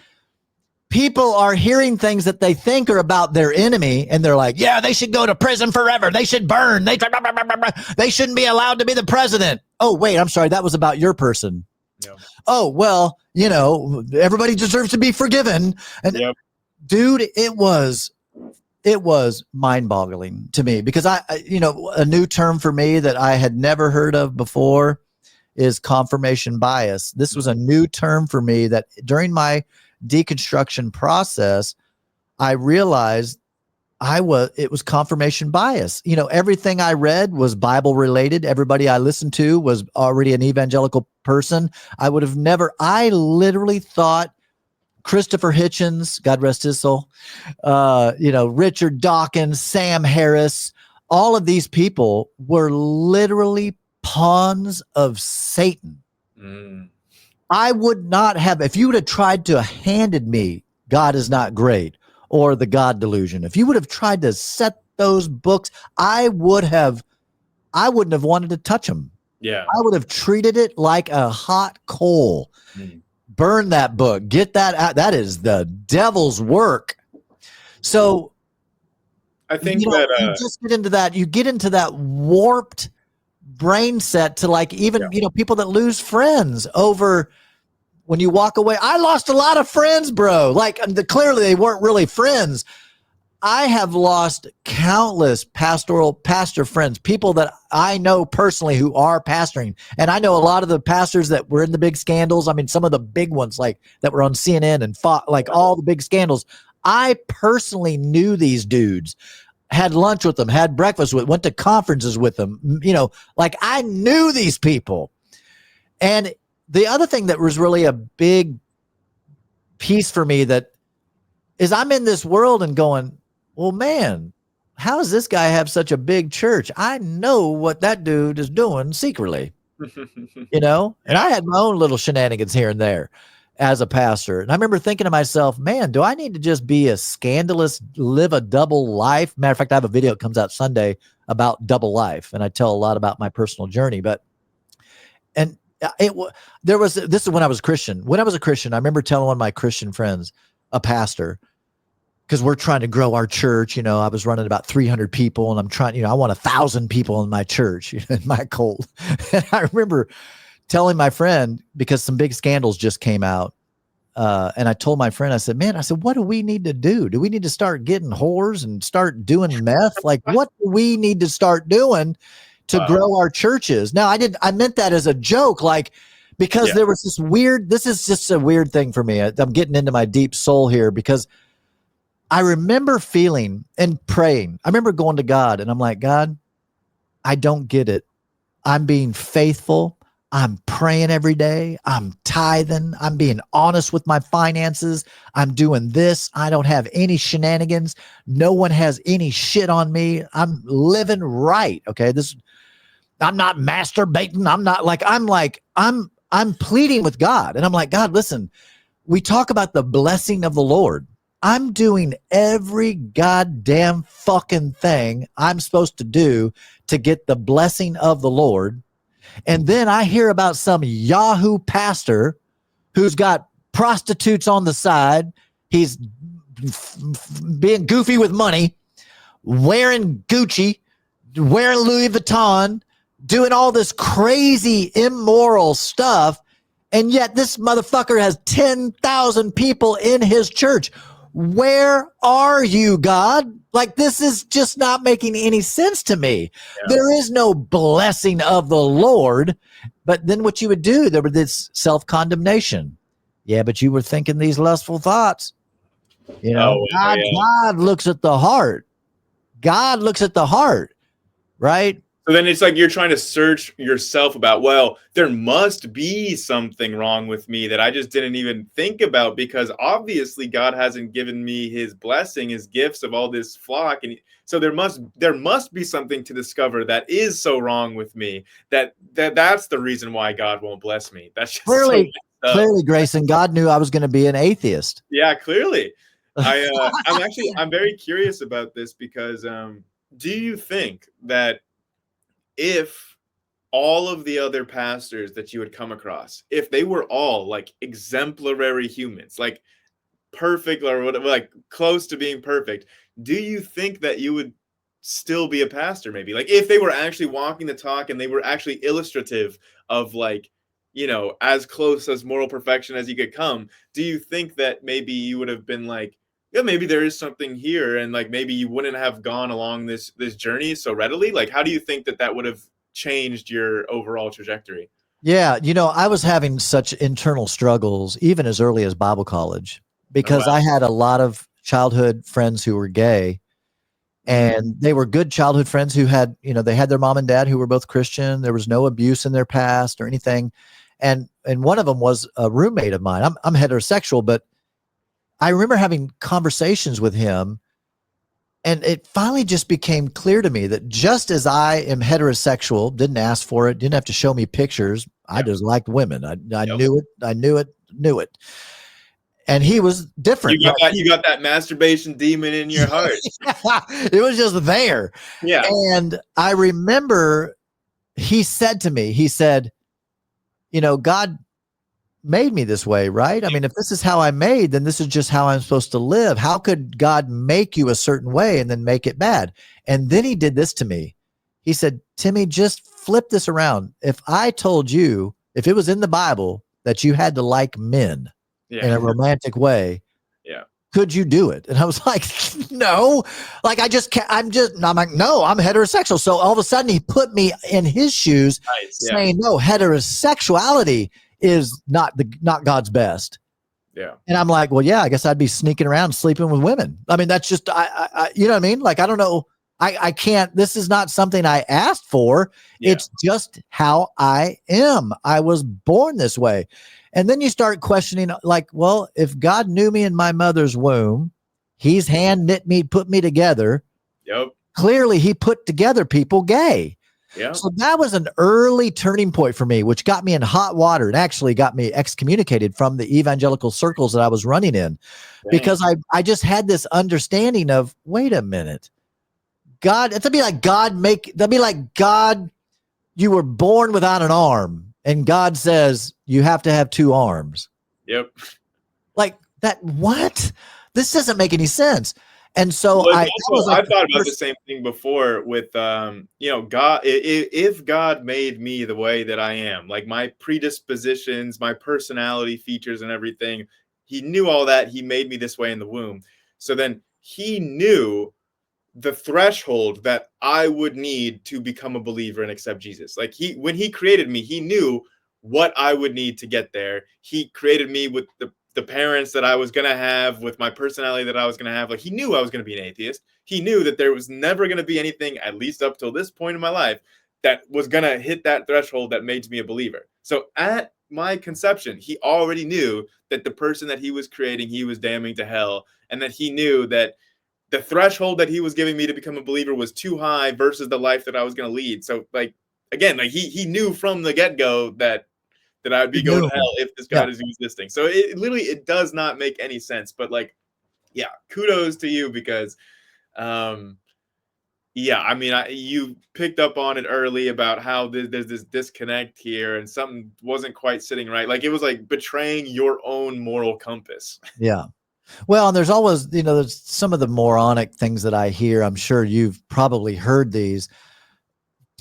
people are hearing things that they think are about their enemy. And they're like, yeah, they should go to prison forever. They should burn. They shouldn't be allowed to be the president. Oh, wait, I'm sorry. That was about your person. Yeah. Oh, well, you know, everybody deserves to be forgiven. And dude, it was mind-boggling to me, because a new term for me that I had never heard of before is confirmation bias. This was a new term for me that during my deconstruction process, I realized it was confirmation bias. You know, everything I read was Bible related. Everybody I listened to was already an evangelical person. I literally thought Christopher Hitchens, God rest his soul, Richard Dawkins, Sam Harris, all of these people were literally pawns of Satan. Mm. I would not have, if you would have tried to handed me God is not great or the God delusion, if you would have tried to set those books, I wouldn't have wanted to touch them. Yeah. I would have treated it like a hot coal. Mm. Burn that book, get that out. That is the devil's work. So I think you just get into that warped brain set to like, even, people that lose friends over when you walk away. I lost a lot of friends, bro. Like clearly they weren't really friends. I have lost countless pastor friends, people that I know personally who are pastoring. And I know a lot of the pastors that were in the big scandals. I mean, some of the big ones like that were on CNN and fought, like all the big scandals. I personally knew these dudes, had lunch with them, had breakfast with, went to conferences with them. Like I knew these people. And the other thing that was really a big piece for me that is I'm in this world and going, well, man, how does this guy have such a big church? I know what that dude is doing secretly, And I had my own little shenanigans here and there as a pastor. And I remember thinking to myself, man, do I need to just be a scandalous, live a double life? Matter of fact, I have a video that comes out Sunday about double life. And I tell a lot about my personal journey, and There was, this is when I was Christian. When I was a Christian, I remember telling one of my Christian friends, a pastor, because we're trying to grow our church. I was running about 300 people, and I'm trying, I want 1,000 people in my church, in my cult. And I remember telling my friend, because some big scandals just came out. And I told my friend, I said, what do we need to do? Do we need to start getting whores and start doing meth? Like, what do we need to start doing to grow our churches? Now, I meant that as a joke, like, because there was this is just a weird thing for me. I'm getting into my deep soul here, because I remember feeling and praying. I remember going to God, and I'm like, God, I don't get it. I'm being faithful. I'm praying every day. I'm tithing. I'm being honest with my finances. I'm doing this. I don't have any shenanigans. No one has any shit on me. I'm living right. Okay. I'm not masturbating. I'm pleading with God. And I'm like, God, listen, we talk about the blessing of the Lord. I'm doing every goddamn fucking thing I'm supposed to do to get the blessing of the Lord. And then I hear about some Yahoo pastor who's got prostitutes on the side. He's being goofy with money, wearing Gucci, wearing Louis Vuitton, doing all this crazy immoral stuff. And yet this motherfucker has 10,000 people in his church. Where are you, God? Like, this is just not making any sense to me. Yeah. There is no blessing of the Lord. But then what you would do, there was this self-condemnation. Yeah, but you were thinking these lustful thoughts. God looks at the heart. God looks at the heart, right? So then it's like you're trying to search yourself about, well, there must be something wrong with me that I just didn't even think about, because obviously God hasn't given me his blessing, his gifts of all this flock. And so there must be something to discover that is so wrong with me that's the reason why God won't bless me. That's just clearly, Grayson, God knew I was going to be an atheist. Yeah, clearly. I'm very curious about this, because do you think that if all of the other pastors that you would come across, if they were all like exemplary humans, like perfect or whatever, like close to being perfect, do you think that you would still be a pastor? Maybe, like, if they were actually walking the talk and they were actually illustrative of, like, as close as moral perfection as you could come, do you think that maybe you would have been like, yeah, maybe there is something here, and like maybe you wouldn't have gone along this journey so readily? Like, how do you think that would have changed your overall trajectory? Yeah, I was having such internal struggles even as early as Bible college, because I had a lot of childhood friends who were gay, and they were good childhood friends who had, they had their mom and dad who were both Christian. There was no abuse in their past or anything. And one of them was a roommate of mine. I'm heterosexual, but I remember having conversations with him, and it finally just became clear to me that just as I am heterosexual, didn't ask for it, didn't have to show me pictures. I just liked women. I knew it. And he was different. You got that masturbation demon in your heart. It was just there. Yeah. And I remember he said to me, God made me this way, right? I mean, if this is how I'm made, then this is just how I'm supposed to live. How could God make you a certain way and then make it bad? And then he did this to me. He said, Timmy, just flip this around. If I told you, if it was in the Bible that you had to like men in a romantic way, could you do it? And I was like, no, like, I'm like, no, I'm heterosexual. So all of a sudden he put me in his shoes, saying, no, heterosexuality is not God's best. Yeah. And I'm like, well, yeah, I guess I'd be sneaking around sleeping with women. I mean, that's just, I you know what I mean? Like, I don't know. I can't, this is not something I asked for. Yeah. It's just how I am. I was born this way. And then you start questioning, like, well, if God knew me in my mother's womb, he's hand knit me, put me together. Yep. Clearly he put together people gay. Yeah. So that was an early turning point for me, which got me in hot water and actually got me excommunicated from the evangelical circles that I was running in. Dang. Because I just had this understanding of, wait a minute, God, that'd be like God, you were born without an arm and God says you have to have 2 arms. Yep. Like that, what? This doesn't make any sense. And so Well, I also, I've thought about the same thing before with, God. If God made me the way that I am, like my predispositions, my personality features, and everything, He knew all that. He made me this way in the womb. So then He knew the threshold that I would need to become a believer and accept Jesus. Like when He created me, He knew what I would need to get there. He created me with the parents that I was going to have, with my personality that I was going to have. Like He knew I was going to be an atheist. He knew that there was never going to be anything, at least up till this point in my life, that was going to hit that threshold that made me a believer. So at my conception, He already knew that the person that He was creating, He was damning to hell. And that He knew that the threshold that He was giving me to become a believer was too high versus the life that I was going to lead. So like, again, like he knew from the get-go that I'd be going to hell if this God is existing. So it literally, it does not make any sense. But like, yeah, kudos to you because, yeah, I mean, you picked up on it early about how there's this disconnect here and something wasn't quite sitting right. Like it was like betraying your own moral compass. Yeah. Well, and there's always, there's some of the moronic things that I hear. I'm sure you've probably heard these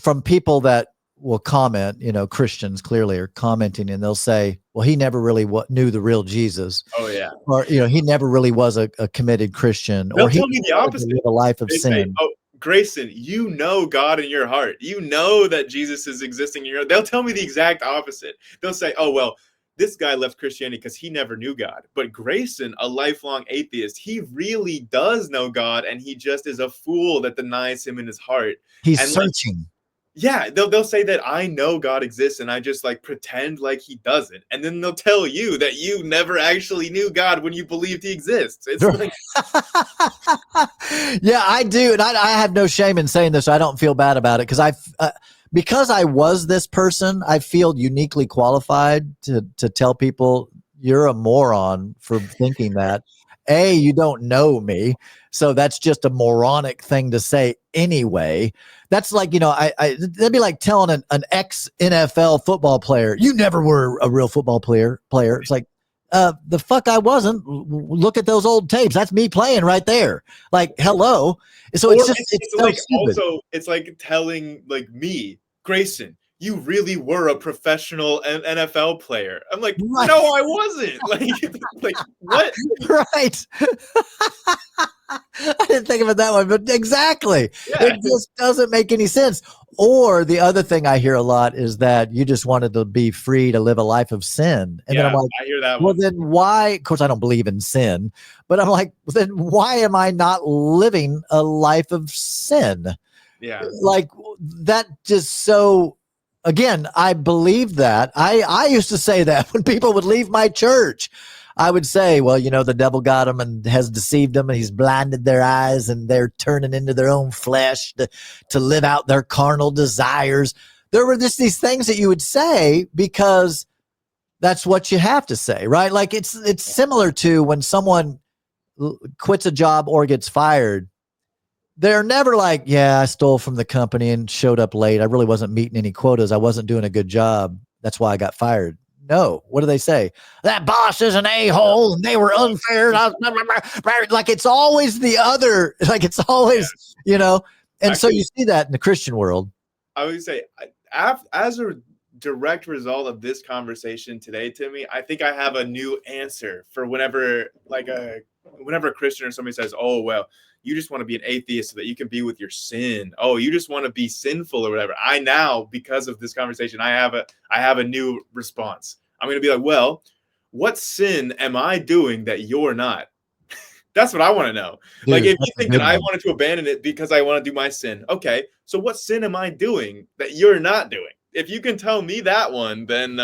from people that will comment, Christians clearly are commenting, and they'll say, well, he never really knew the real Jesus. Oh, yeah. Or, he never really was a committed Christian. They'll or he tell me the opposite. Live a life of They sin. say, oh, Grayson, you know God in your heart. You know that Jesus is existing in your heart. They'll tell me the exact opposite. They'll say, oh, well, this guy left Christianity because he never knew God. But Grayson, a lifelong atheist, he really does know God, and he just is a fool that denies Him in his heart. He's and searching. Yeah, they'll say that I know God exists and I just like pretend like He doesn't. And then they'll tell you that you never actually knew God when you believed He exists. It's like, yeah, I do. And I have no shame in saying this. So I don't feel bad about it because I was this person, I feel uniquely qualified to tell people you're a moron for thinking that. You don't know me. So that's just a moronic thing to say anyway. That's like, that'd be like telling an ex-NFL football player, you never were a real football player. It's like, the fuck I wasn't. Look at those old tapes. That's me playing right there. Like, hello. So it's so like stupid. Also, it's like telling like me, Grayson, you really were a professional NFL player. I'm like, right. No, I wasn't. Like what? Right. I didn't think of it that way, but exactly. Yeah. It just doesn't make any sense. Or the other thing I hear a lot is that you just wanted to be free to live a life of sin. And then I'm like, I hear that well, one. then why? Of course, I don't believe in sin, but I'm like, then why am I not living a life of sin? Yeah. Like that just so, again, I believe that. I used to say that when people would leave my church. I would say, well, the devil got them and has deceived them, and he's blinded their eyes, and they're turning into their own flesh to live out their carnal desires. There were just these things that you would say because that's what you have to say, right? Like it's similar to when someone quits a job or gets fired. They're never like, yeah, I stole from the company and showed up late. I really wasn't meeting any quotas. I wasn't doing a good job. That's why I got fired. No. What do they say? That boss is an a-hole and they were unfair. Like it's always the other, like it's always, and actually, so you see that in the Christian world. I would say as a direct result of this conversation today, Timmy, I think I have a new answer for whenever a Christian or somebody says, oh, well, you just want to be an atheist so that you can be with your sin. Oh, you just want to be sinful or whatever. I now, because of this conversation, I have a new response. I'm going to be like, well, what sin am I doing that you're not? That's what I want to know. Dude, like, if you think that I wanted to abandon it because I want to do my sin, okay, so what sin am I doing that you're not doing? If you can tell me that one, then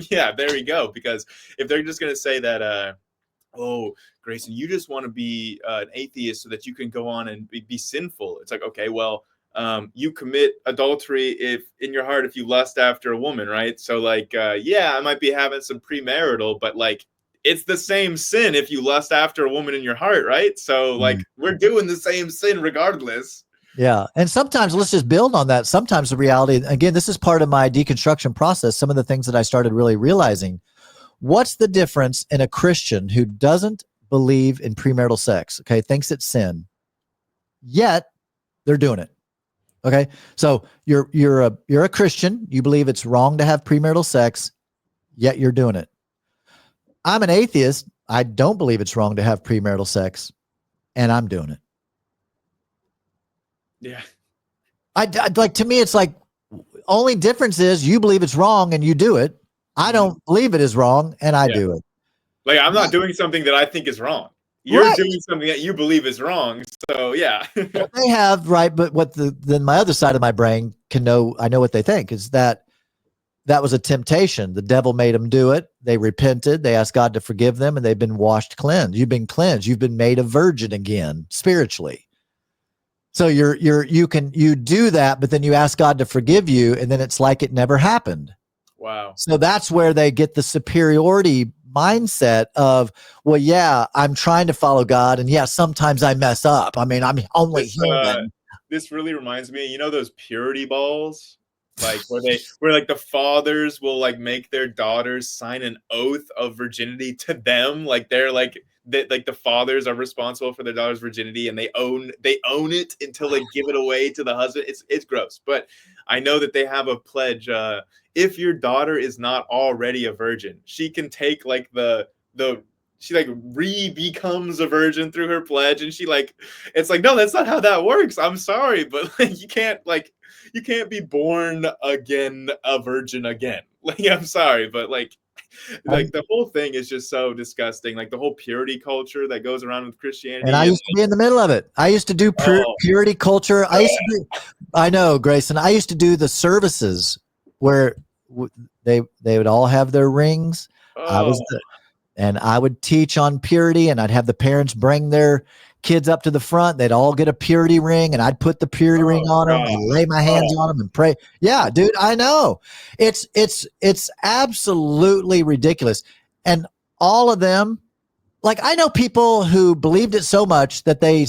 yeah, there we go. Because if they're just going to say that, oh, Grayson, you just want to be an atheist so that you can go on and be sinful. It's like, okay, well, you commit adultery if in your heart if you lust after a woman, right? So like, yeah, I might be having some premarital, but like, it's the same sin if you lust after a woman in your heart, right? So like, we're doing the same sin regardless. Yeah. And sometimes let's just build on that. Sometimes the reality, again, this is part of my deconstruction process. Some of the things that I started really realizing. What's the difference in a Christian who doesn't believe in premarital sex? Okay. Thinks it's sin, yet they're doing it. Okay. So you're a Christian. You believe it's wrong to have premarital sex, yet you're doing it. I'm an atheist. I don't believe it's wrong to have premarital sex, and I'm doing it. Yeah. I like, to me, it's like, only difference is you believe it's wrong and you do it. I don't believe it is wrong and I do it. Like, I'm not doing something that I think is wrong. You're Right. doing something that you believe is wrong. So yeah. They have, right, but what then my other side of my brain can know, I know what they think is that was a temptation. The devil made them do it. They repented. They asked God to forgive them, and they've been washed, cleansed. You've been cleansed. You've been made a virgin again spiritually. So you do that, but then you ask God to forgive you, and then it's like it never happened. Wow. So that's where they get the superiority mindset of, well, yeah, I'm trying to follow God, and yeah, sometimes I mess up. I mean, I'm only human. This really reminds me, those purity balls, like where like the fathers will like make their daughters sign an oath of virginity to them, like they're like like the fathers are responsible for their daughter's virginity, and they own it until they give it away to the husband. It's gross, but I know that they have a pledge. If your daughter is not already a virgin, she can take like she like becomes a virgin through her pledge, and it's like, no, that's not how that works. I'm sorry, but like you can't be born again a virgin again. Like, I'm sorry, but like the whole thing is just so disgusting. Like the whole purity culture that goes around with Christianity. And I used to be in the middle of it. I used to do purity culture. I know, Grayson. I used to do the services where they would all have their rings. And I would teach on purity, and I'd have the parents bring their kids up to the front. They'd all get a purity ring, and I'd put the purity ring on them and lay my hands on them and pray. Yeah, dude, I know. It's absolutely ridiculous. And all of them, like, I know people who believed it so much that they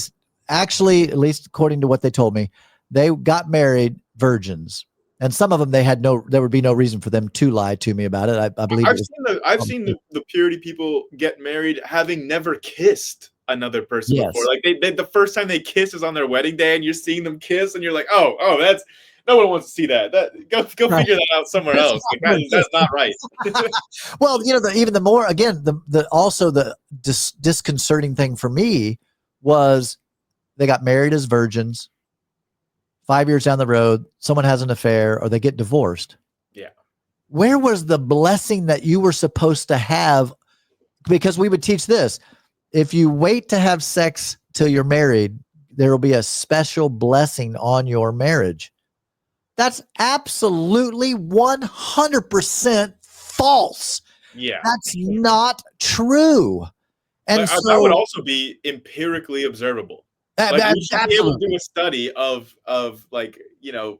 actually, at least according to what they told me, they got married virgins. And some of them, there would be no reason for them to lie to me about it. I believe I've seen the purity people get married having never kissed another person before. Like they the first time they kiss is on their wedding day, and you're seeing them kiss, and you're like, oh, that's, no one wants to see that. Go figure that out somewhere else. Like, that's not right. Well, even the more, again, the disconcerting thing for me was they got married as virgins. 5 years down the road, someone has an affair or they get divorced. Yeah. Where was the blessing that you were supposed to have? Because we would teach this. If you wait to have sex till you're married, there will be a special blessing on your marriage. That's absolutely 100% false. Yeah. That's not true. And so that would also be empirically observable. Like, we should be able to do a study of like,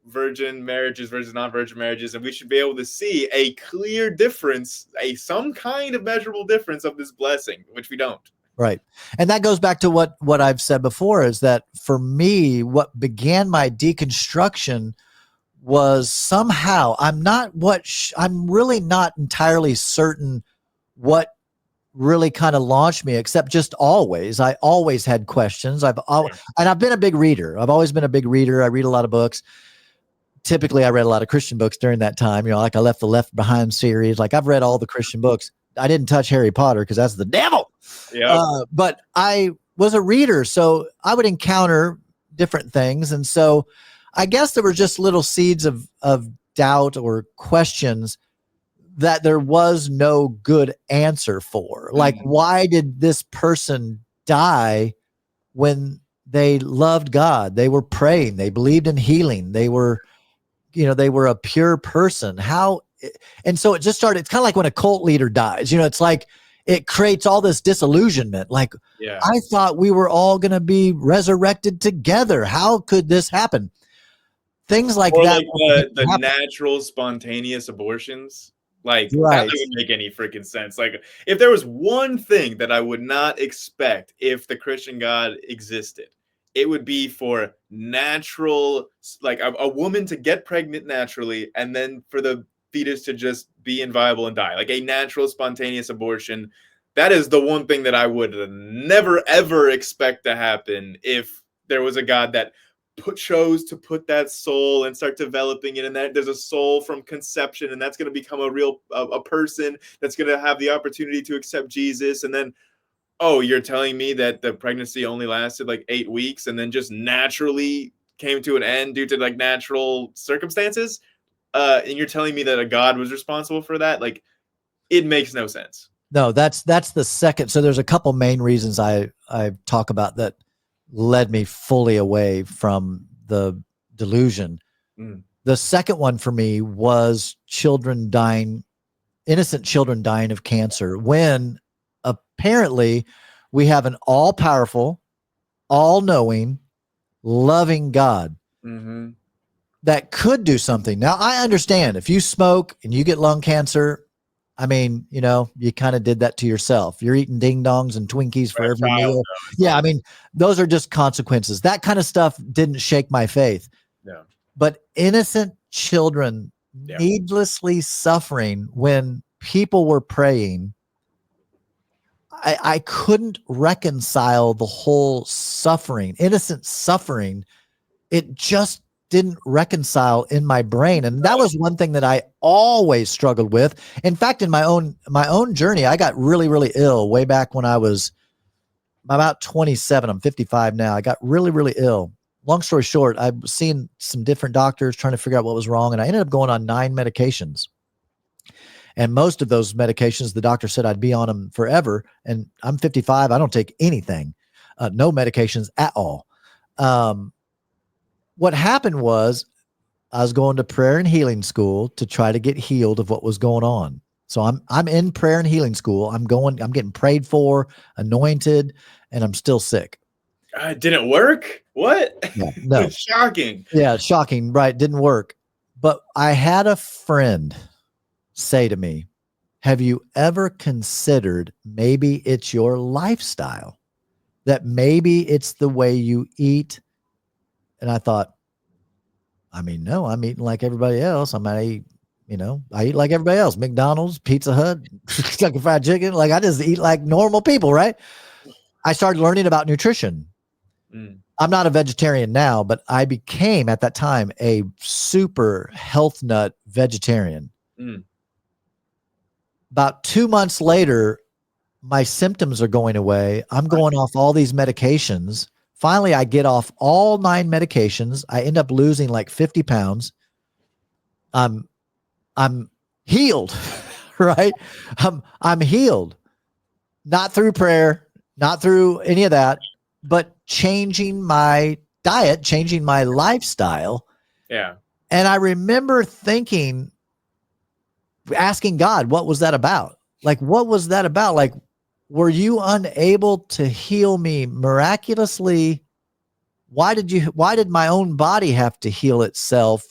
virgin marriages versus non-virgin marriages, and we should be able to see a clear difference, some kind of measurable difference of this blessing, which we don't. Right. And that goes back to what I've said before, is that for me, what began my deconstruction was somehow, I'm really not entirely certain what really kind of launched me, except just always. I always had questions. And I've been a big reader. I've always been a big reader. I read a lot of books. Typically, I read a lot of Christian books during that time. Like I left the Left Behind series. Like I've read all the Christian books. I didn't touch Harry Potter because that's the devil. Yeah. But I was a reader, so I would encounter different things. And so I guess there were just little seeds of doubt or questions that there was no good answer for. Like, why did this person die when they loved God? They were praying. They believed in healing. They were, they were a pure person. How? And so it just started. It's kind of like when a cult leader dies, it's like it creates all this disillusionment. Like, I thought we were all going to be resurrected together. How could this happen? Things like that. Like the natural spontaneous abortions. Like, that doesn't make any freaking sense. Like, if there was one thing that I would not expect if the Christian God existed, it would be for natural, like a woman to get pregnant naturally, and then for the fetus to just be inviable and die, like a natural spontaneous abortion. That is the one thing that I would never ever expect to happen if there was a God that chose to put that soul and start developing it, and that there's a soul from conception, and that's going to become a real a person that's going to have the opportunity to accept Jesus. And then, oh, you're telling me that the pregnancy only lasted like 8 weeks and then just naturally came to an end due to like natural circumstances? And you're telling me that a God was responsible for that? Like, it makes no sense. No, that's the second. So there's a couple main reasons I talk about that led me fully away from the delusion. The second one for me was children dying, innocent children dying of cancer, when apparently we have an all-powerful, all-knowing, loving God that could do something. Now, I understand if you smoke and you get lung cancer, I mean, you know, you kind of did that to yourself. You're eating ding dongs and Twinkies for every meal. Yeah, I mean, those are just consequences. That kind of stuff didn't shake my faith. Yeah. But innocent children needlessly suffering when people were praying, I couldn't reconcile the whole suffering, innocent suffering. It just didn't reconcile in my brain. And that was one thing that I always struggled with. In fact, in my own journey, I got really, really ill way back when I was about 27. I'm 55 now. I got really, really ill. Long story short, I was seeing some different doctors trying to figure out what was wrong. And I ended up going on 9 medications. And most of those medications, the doctor said I'd be on them forever. And I'm 55. I don't take anything, no medications at all. What happened was I was going to prayer and healing school to try to get healed of what was going on. So I'm in prayer and healing school. I'm getting prayed for, anointed, and I'm still sick. It didn't work? What? Yeah, no. Shocking. Yeah, shocking. Right. Didn't work. But I had a friend say to me, have you ever considered maybe it's your lifestyle? That maybe it's the way you eat? And I thought, I mean, no, I'm eating like everybody else. I eat like everybody else. McDonald's, Pizza Hut, Kentucky Fried Chicken. Like I just eat like normal people, right? I started learning about nutrition. I'm not a vegetarian now, but I became at that time a super health nut vegetarian. About 2 months later, my symptoms are going away. I'm going off all these medications. Finally, I get off all 9 medications. I end up losing like 50 pounds. I'm healed, right? I'm healed, not through prayer, not through any of that, but changing my diet, changing my lifestyle. Yeah. And I remember asking God, what was that about? Like, what was that about? Like, were you unable to heal me miraculously? Why did my own body have to heal itself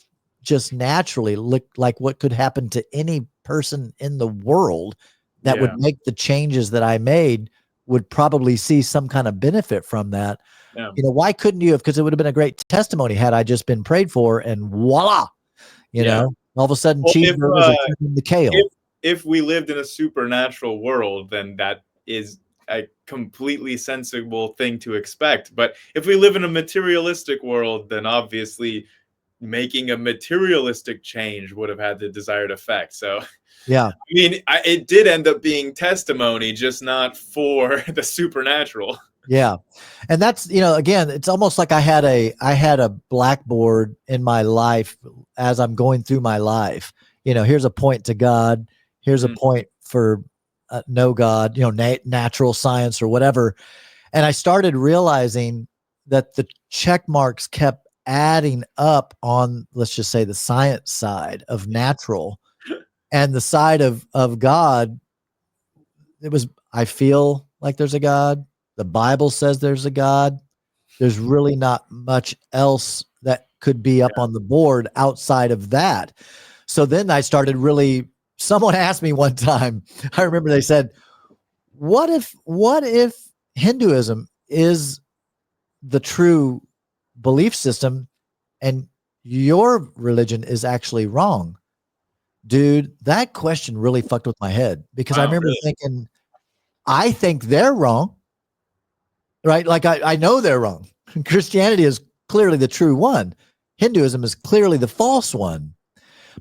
just naturally? Look like what could happen to any person in the world that would make the changes that I made, would probably see some kind of benefit from that. Yeah. You know, why couldn't you have? Because it would have been a great testimony had I just been prayed for, and voila, you know, all of a sudden cheeseburgers are turning the kale. If we lived in a supernatural world, then that is a completely sensible thing to expect. But if we live in a materialistic world, then obviously making a materialistic change would have had the desired effect. So, yeah, I mean, it did end up being testimony, just not for the supernatural. Yeah. And that's, again, it's almost like I had a blackboard in my life as I'm going through my life. Here's a point to God. Here's a point for no God, natural science or whatever. And I started realizing that the check marks kept adding up on, let's just say, the science side of natural, and the side of God. I feel like there's a God. The Bible says there's a God. There's really not much else that could be up on the board outside of that. So then I started someone asked me one time, I remember they said, what if Hinduism is the true belief system and your religion is actually wrong. Dude, that question really fucked with my head because I Wow, remember really? thinking, I think they're wrong, right? Like I know they're wrong. Christianity is clearly the true one. Hinduism is clearly the false one.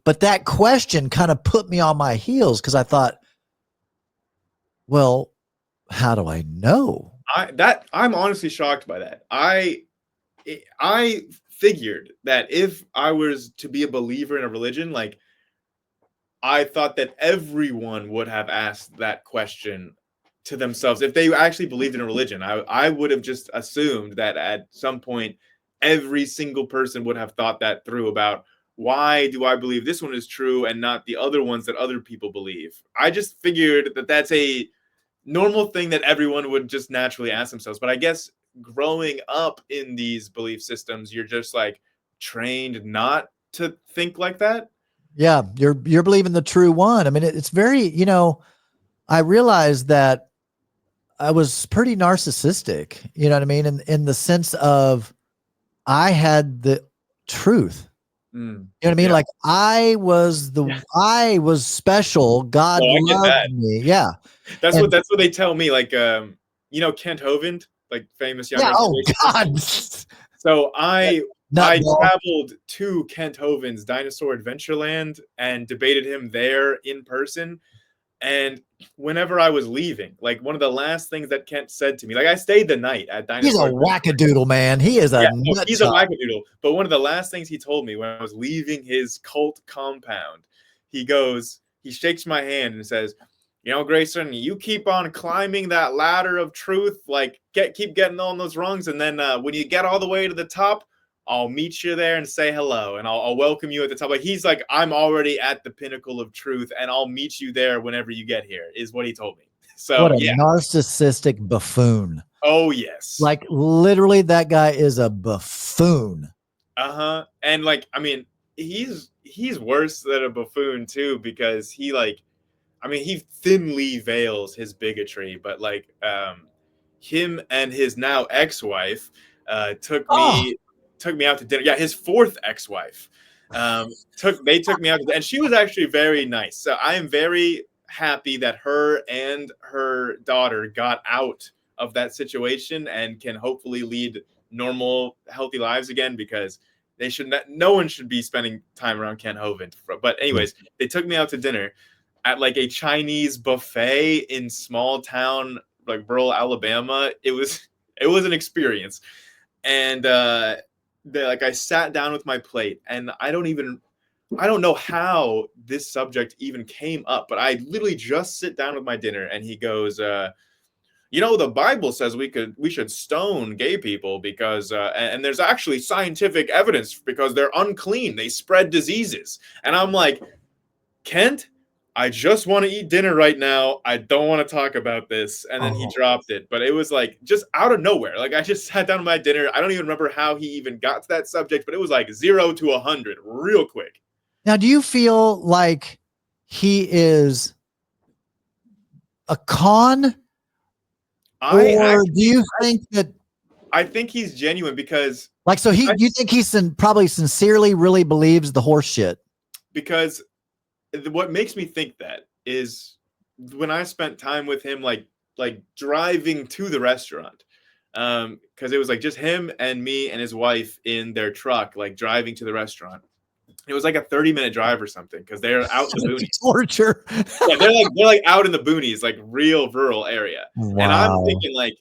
But that question kind of put me on my heels because I thought, well, how do I know? I'm honestly shocked by that. I figured that if I was to be a believer in a religion, like I thought that everyone would have asked that question to themselves if they actually believed in a religion. I would have just assumed that at some point every single person would have thought that through about why do I believe this one is true and not the other ones that other people believe. I just figured that that's a normal thing that everyone would just naturally ask themselves. But I guess growing up in these belief systems, you're just like trained not to think like that. Yeah, you're believing the true one. I mean, it's very, I realized that I was pretty narcissistic, you know what I mean? In the sense of I had the truth. Mm, You know what I mean? yeah. Like Yeah. I was special. God No, I get loved that. me. Yeah. That's And what they tell me. Like Kent Hovind, like famous young yeah, oh restorationist. God. So That I nutball. traveled to Kent Hovind's Dinosaur Adventureland and debated him there in person. And whenever I was leaving, like one of the last things that Kent said to me, like I stayed the night at He's a Dinosaur Adventure. wackadoodle, man. He is a Yeah, no, nut he's a job. wackadoodle. But one of the last things he told me when I was leaving his cult compound, he shakes my hand and says, Grayson, you keep on climbing that ladder of truth, like keep getting on those rungs, and then when you get all the way to the top, I'll meet you there and say hello, and I'll welcome you at the top. Like he's like, I'm already at the pinnacle of truth, and I'll meet you there whenever you get here, is what he told me. What So a yeah, narcissistic buffoon. oh yes, Like literally that guy is a buffoon. uh-huh. And like, I mean, he's worse than a buffoon too, because he thinly veils his bigotry, but like him and his now ex-wife Oh, took me out to dinner. Yeah, his fourth ex-wife. Took me out to dinner, and she was actually very nice. So I am very happy that her and her daughter got out of that situation and can hopefully lead normal, healthy lives again, because they should not, no one should be spending time around Ken Hovind. But anyways, they took me out to dinner at like a Chinese buffet in small town like rural Alabama. It was an experience. And like I sat down with my plate, and I don't know how this subject even came up, but I literally just sit down with my dinner, and he goes, the Bible says we should stone gay people because and there's actually scientific evidence because they're unclean, they spread diseases. And I'm like, Kent, I just want to eat dinner right now. I don't want to talk about this. And then he dropped it. But it was like just out of nowhere. Like I just sat down with my dinner. I don't even remember how he even got to that subject, but it was like 0 to 100 real quick. now do you feel like he is a con, or do you think that I think he's genuine because like so you think he's probably sincerely really believes the horse shit? Because what makes me think that is when I spent time with him, like driving to the restaurant, because it was like just him and me and his wife in their truck, like driving to the restaurant. It was like a 30-minute drive or something because they're out in the boonies. Torture. Yeah, they're like out in the boonies, like real rural area. Wow. And I'm thinking like,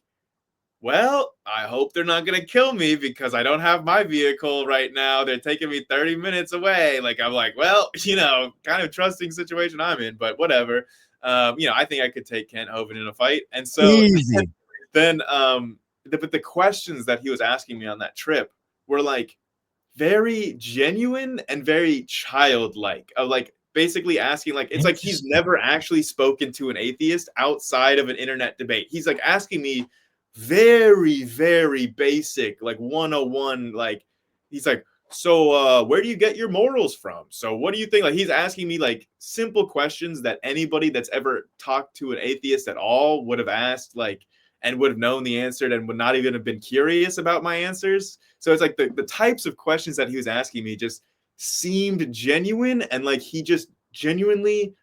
well, I hope they're not going to kill me because I don't have my vehicle right now. They're taking me 30 minutes away. Like, I'm like, well, kind of trusting situation I'm in, but whatever. I think I could take Kent Hovind in a fight. And so Easy. then, but the questions that he was asking me on that trip were like very genuine and very childlike, of like basically asking, like, it's like he's never actually spoken to an atheist outside of an internet debate. He's like asking me very, very basic, like 101, like he's like, so where do you get your morals from? So what do you think? Like he's asking me like simple questions that anybody that's ever talked to an atheist at all would have asked, like and would have known the answer and would not even have been curious about my answers. So it's like the types of questions that he was asking me just seemed genuine, and like he just genuinely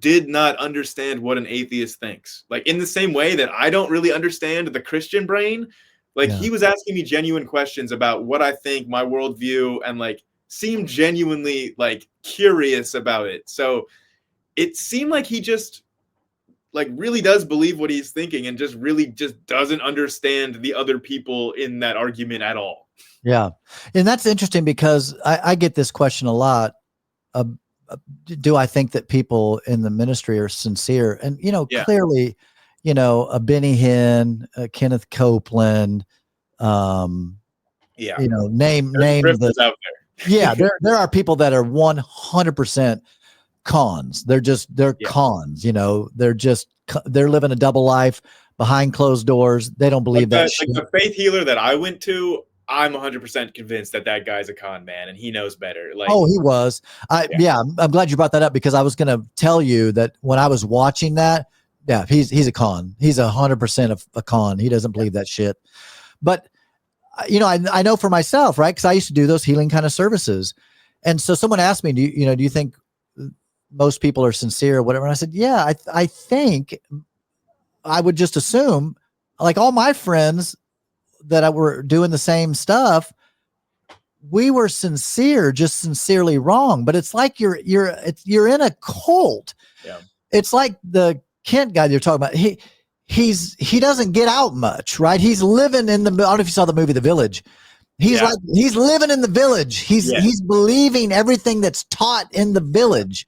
did not understand what an atheist thinks. Like in the same way that I don't really understand the Christian brain, like he was asking me genuine questions about what I think, my worldview, and like seemed genuinely like curious about it. So it seemed like he just like really does believe what he's thinking and just really just doesn't understand the other people in that argument at all. Yeah. And that's interesting because I get this question a lot. Do I think that people in the ministry are sincere? And, clearly, a Benny Hinn, Kenneth Copeland, name the, out there. Yeah, there are people that are 100% cons. They're cons, they're living a double life behind closed doors. They don't believe that shit. Like the faith healer that I went to, I'm 100% convinced that guy's a con man and he knows better. Like, oh, he was. I'm glad you brought that up because I was going to tell you that when I was watching that, he's a con. He's 100% a con. He doesn't believe that shit. But I know for myself, right? Because I used to do those healing kind of services, and so someone asked me, do you think most people are sincere or whatever? And I said, yeah, I think I would just assume, like all my friends that were doing the same stuff, we were sincere, just sincerely wrong. But it's like you're in a cult. Yeah. It's like the Kent guy you're talking about. He doesn't get out much, right? He's living in I don't know if you saw the movie The Village. He's living in the village. He's believing everything that's taught in the village,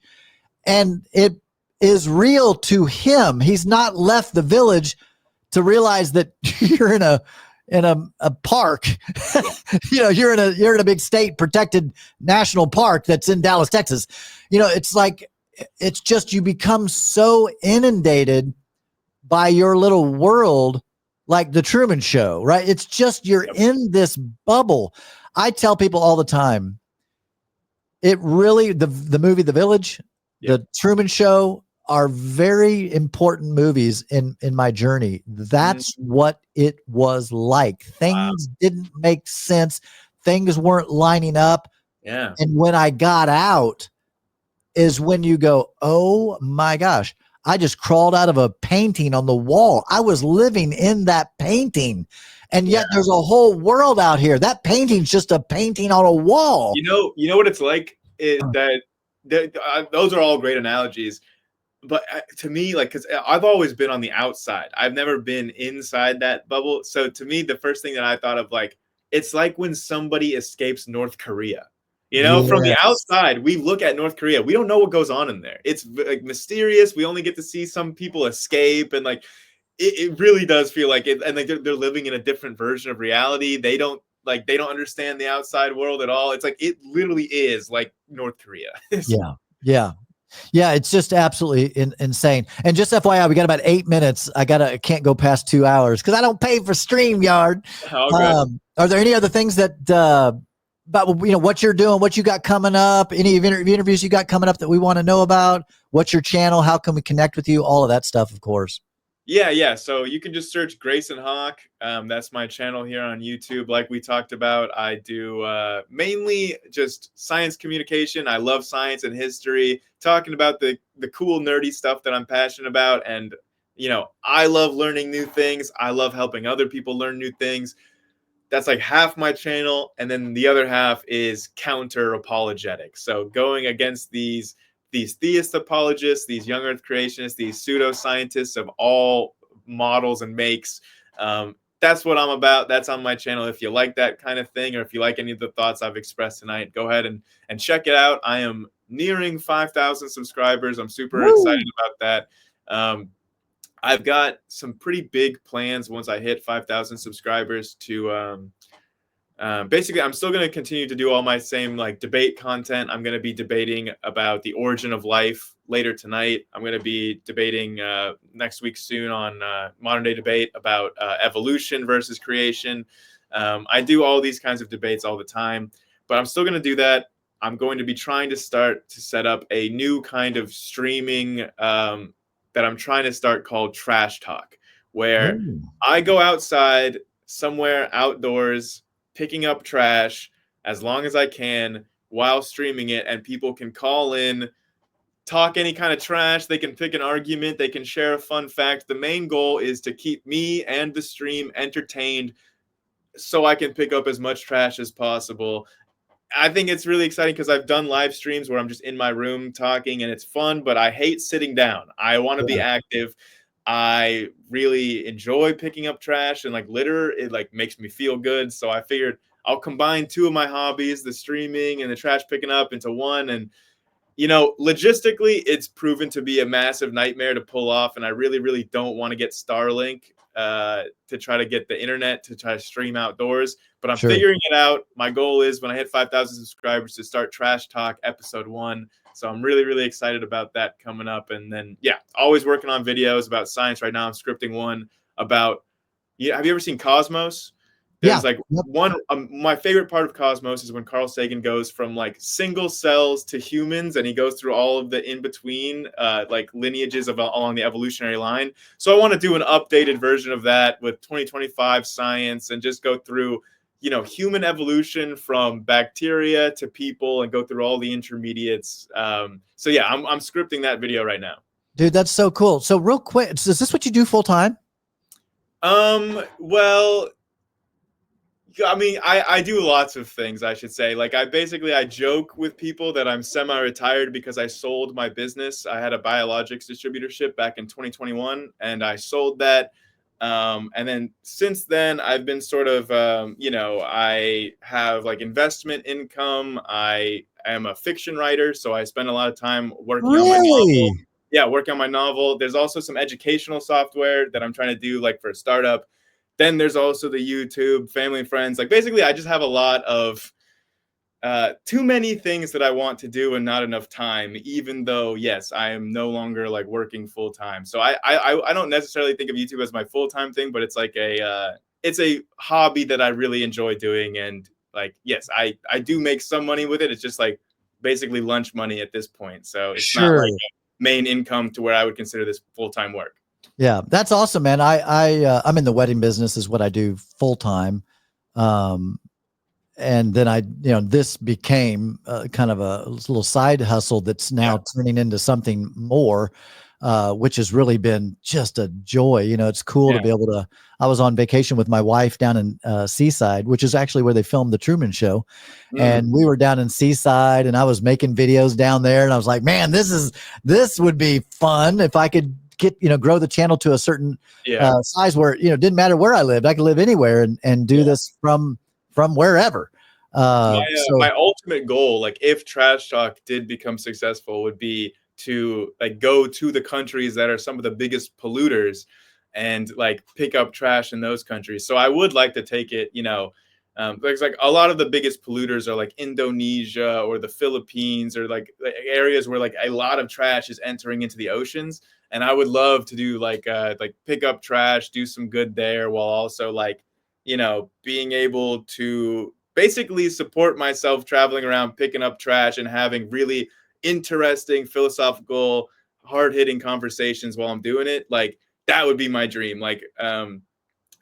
and it is real to him. He's not left the village to realize that you're in a park. You're in a big state protected national park that's in Dallas, Texas. It's like, it's just, you become so inundated by your little world, like the Truman Show, right? It's just, you're in this bubble. I tell people all the time, it really, the movie The Village, the Truman Show are very important movies in my journey. That's what it was like. Things didn't make sense. Things weren't lining up. Yeah. And when I got out is when you go, oh my gosh, I just crawled out of a painting on the wall. I was living in that painting. And yet there's a whole world out here. That painting's just a painting on a wall. You know what it's like? Those are all great analogies. But to me, like, because I've always been on the outside. I've never been inside that bubble. So to me, the first thing that I thought of, like, it's like when somebody escapes North Korea. From the outside, we look at North Korea. We don't know what goes on in there. It's like mysterious. We only get to see some people escape, and like it really does feel like it. And like they're living in a different version of reality. They don't understand the outside world at all. It's like it literally is like North Korea. Yeah, it's just absolutely insane. And just FYI, we got about 8 minutes. I can't go past 2 hours because I don't pay for StreamYard. Are there any other things that about what you're doing, what you got coming up, any interviews you got coming up that we want to know about? What's your channel? How can we connect with you? All of that stuff, of course. Yeah. So you can just search Grayson Hawk. That's my channel here on YouTube. Like we talked about, I do mainly just science communication. I love science and history, talking about the cool, nerdy stuff that I'm passionate about. And, I love learning new things. I love helping other people learn new things. That's like half my channel. And then the other half is counter apologetics. So going against these theist apologists, these young earth creationists, these pseudoscientists of all models and makes. That's what I'm about. That's on my channel. If you like that kind of thing, or if you like any of the thoughts I've expressed tonight, go ahead and check it out. I am nearing 5,000 subscribers. I'm super excited about that. I've got some pretty big plans once I hit 5,000 subscribers to basically, I'm still going to continue to do all my same like debate content. I'm going to be debating about the origin of life later tonight. I'm going to be debating next week soon on modern day debate about evolution versus creation. I do all these kinds of debates all the time, but I'm still going to do that. I'm going to be trying to start to set up a new kind of streaming that I'm trying to start called Trash Talk, where Ooh. I go outside somewhere outdoors, picking up trash as long as I can while streaming it, and people can call in, talk any kind of trash. They can pick an argument. They can share a fun fact. The main goal is to keep me and the stream entertained so I can pick up as much trash as possible. I think it's really exciting because I've done live streams where I'm just in my room talking and it's fun, but I hate sitting down. I want to be active. I really enjoy picking up trash and like litter. It like makes me feel good. So I figured I'll combine two of my hobbies, the streaming and the trash picking up, into one. And logistically, it's proven to be a massive nightmare to pull off. And I really, really don't want to get Starlink to try to get the internet to try to stream outdoors. But I'm figuring it out. My goal is when I hit 5,000 subscribers to start Trash Talk episode 1. So I'm really, really excited about that coming up. And then, always working on videos about science right now. I'm scripting one about, have you ever seen Cosmos? There's one, my favorite part of Cosmos is when Carl Sagan goes from like single cells to humans, and he goes through all of the in-between like lineages along the evolutionary line. So I want to do an updated version of that with 2025 science and just go through, human evolution from bacteria to people and go through all the intermediates. I'm scripting that video right now. Dude, that's so cool. So real quick, is this what you do full time? Well, I mean, I do lots of things, I should say. Like, I joke with people that I'm semi-retired because I sold my business. I had a biologics distributorship back in 2021, and I sold that. And then since then, I've been sort of, I have like investment income. I am a fiction writer, so I spend a lot of time working on my novel. Yeah, working on my novel. There's also some educational software that I'm trying to do, like for a startup. Then there's also the YouTube, family and friends. Like, basically, I just have a lot of too many things that I want to do and not enough time, even though, yes, I am no longer like working full time. So I don't necessarily think of YouTube as my full-time thing, but it's like it's a hobby that I really enjoy doing. And like, yes, I do make some money with it. It's just like basically lunch money at this point. So it's not like a main income to where I would consider this full-time work. Yeah, that's awesome, man. I'm in the wedding business is what I do full time. And then this became kind of a little side hustle that's now turning into something more, which has really been just a joy. It's cool to be able to, I was on vacation with my wife down in Seaside, which is actually where they filmed the Truman Show. And we were down in Seaside and I was making videos down there and I was like, man, this would be fun if I could get, grow the channel to a certain size where, it didn't matter where I lived. I could live anywhere and do this from wherever. My ultimate goal, like if Trash Talk did become successful, would be to like go to the countries that are some of the biggest polluters and like pick up trash in those countries. So I would like to take it, because like a lot of the biggest polluters are like Indonesia or the Philippines or like areas where like a lot of trash is entering into the oceans. And I would love to do like pick up trash, do some good there while also like, being able to basically support myself traveling around, picking up trash and having really interesting, philosophical, hard-hitting conversations while I'm doing it. Like that would be my dream. Like one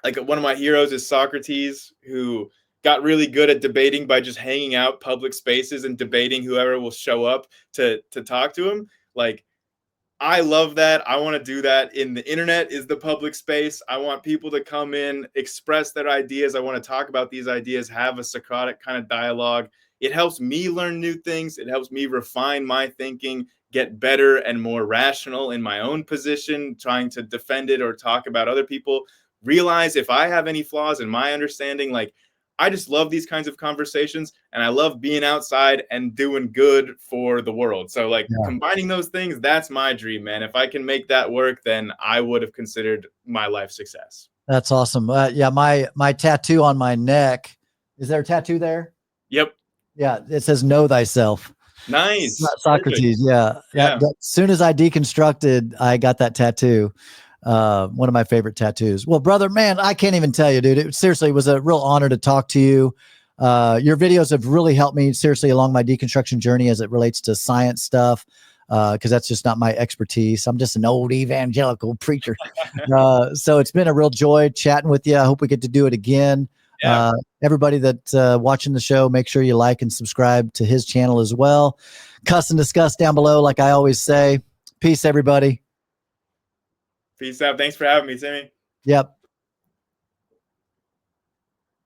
of my heroes is Socrates, who got really good at debating by just hanging out public spaces and debating whoever will show up to talk to him. Like, I love that. I want to do that. In the internet is the public space. I want people to come in, express their ideas. I want to talk about these ideas, have a Socratic kind of dialogue. It helps me learn new things. It helps me refine my thinking, get better and more rational in my own position, trying to defend it or talk about other people. Realize if I have any flaws in my understanding, like I just love these kinds of conversations and I love being outside and doing good for the world. So like combining those things, that's my dream, man. If I can make that work, then I would have considered my life success. That's awesome. My tattoo on my neck, is there a tattoo there? Yep. Yeah. It says know thyself. Nice. Socrates. Perfect. Yeah. As soon as I deconstructed, I got that tattoo. One of my favorite tattoos. Well, brother, man, I can't even tell you, dude. It was a real honor to talk to you. Your videos have really helped me seriously along my deconstruction journey as it relates to science stuff. because that's just not my expertise. I'm just an old evangelical preacher. So it's been a real joy chatting with you. I hope we get to do it again. Yeah. Everybody that's watching the show, make sure you like and subscribe to his channel as well. Cuss and discuss down below, like I always say. Peace, everybody. Peace out. Thanks for having me, Timmy. Yep.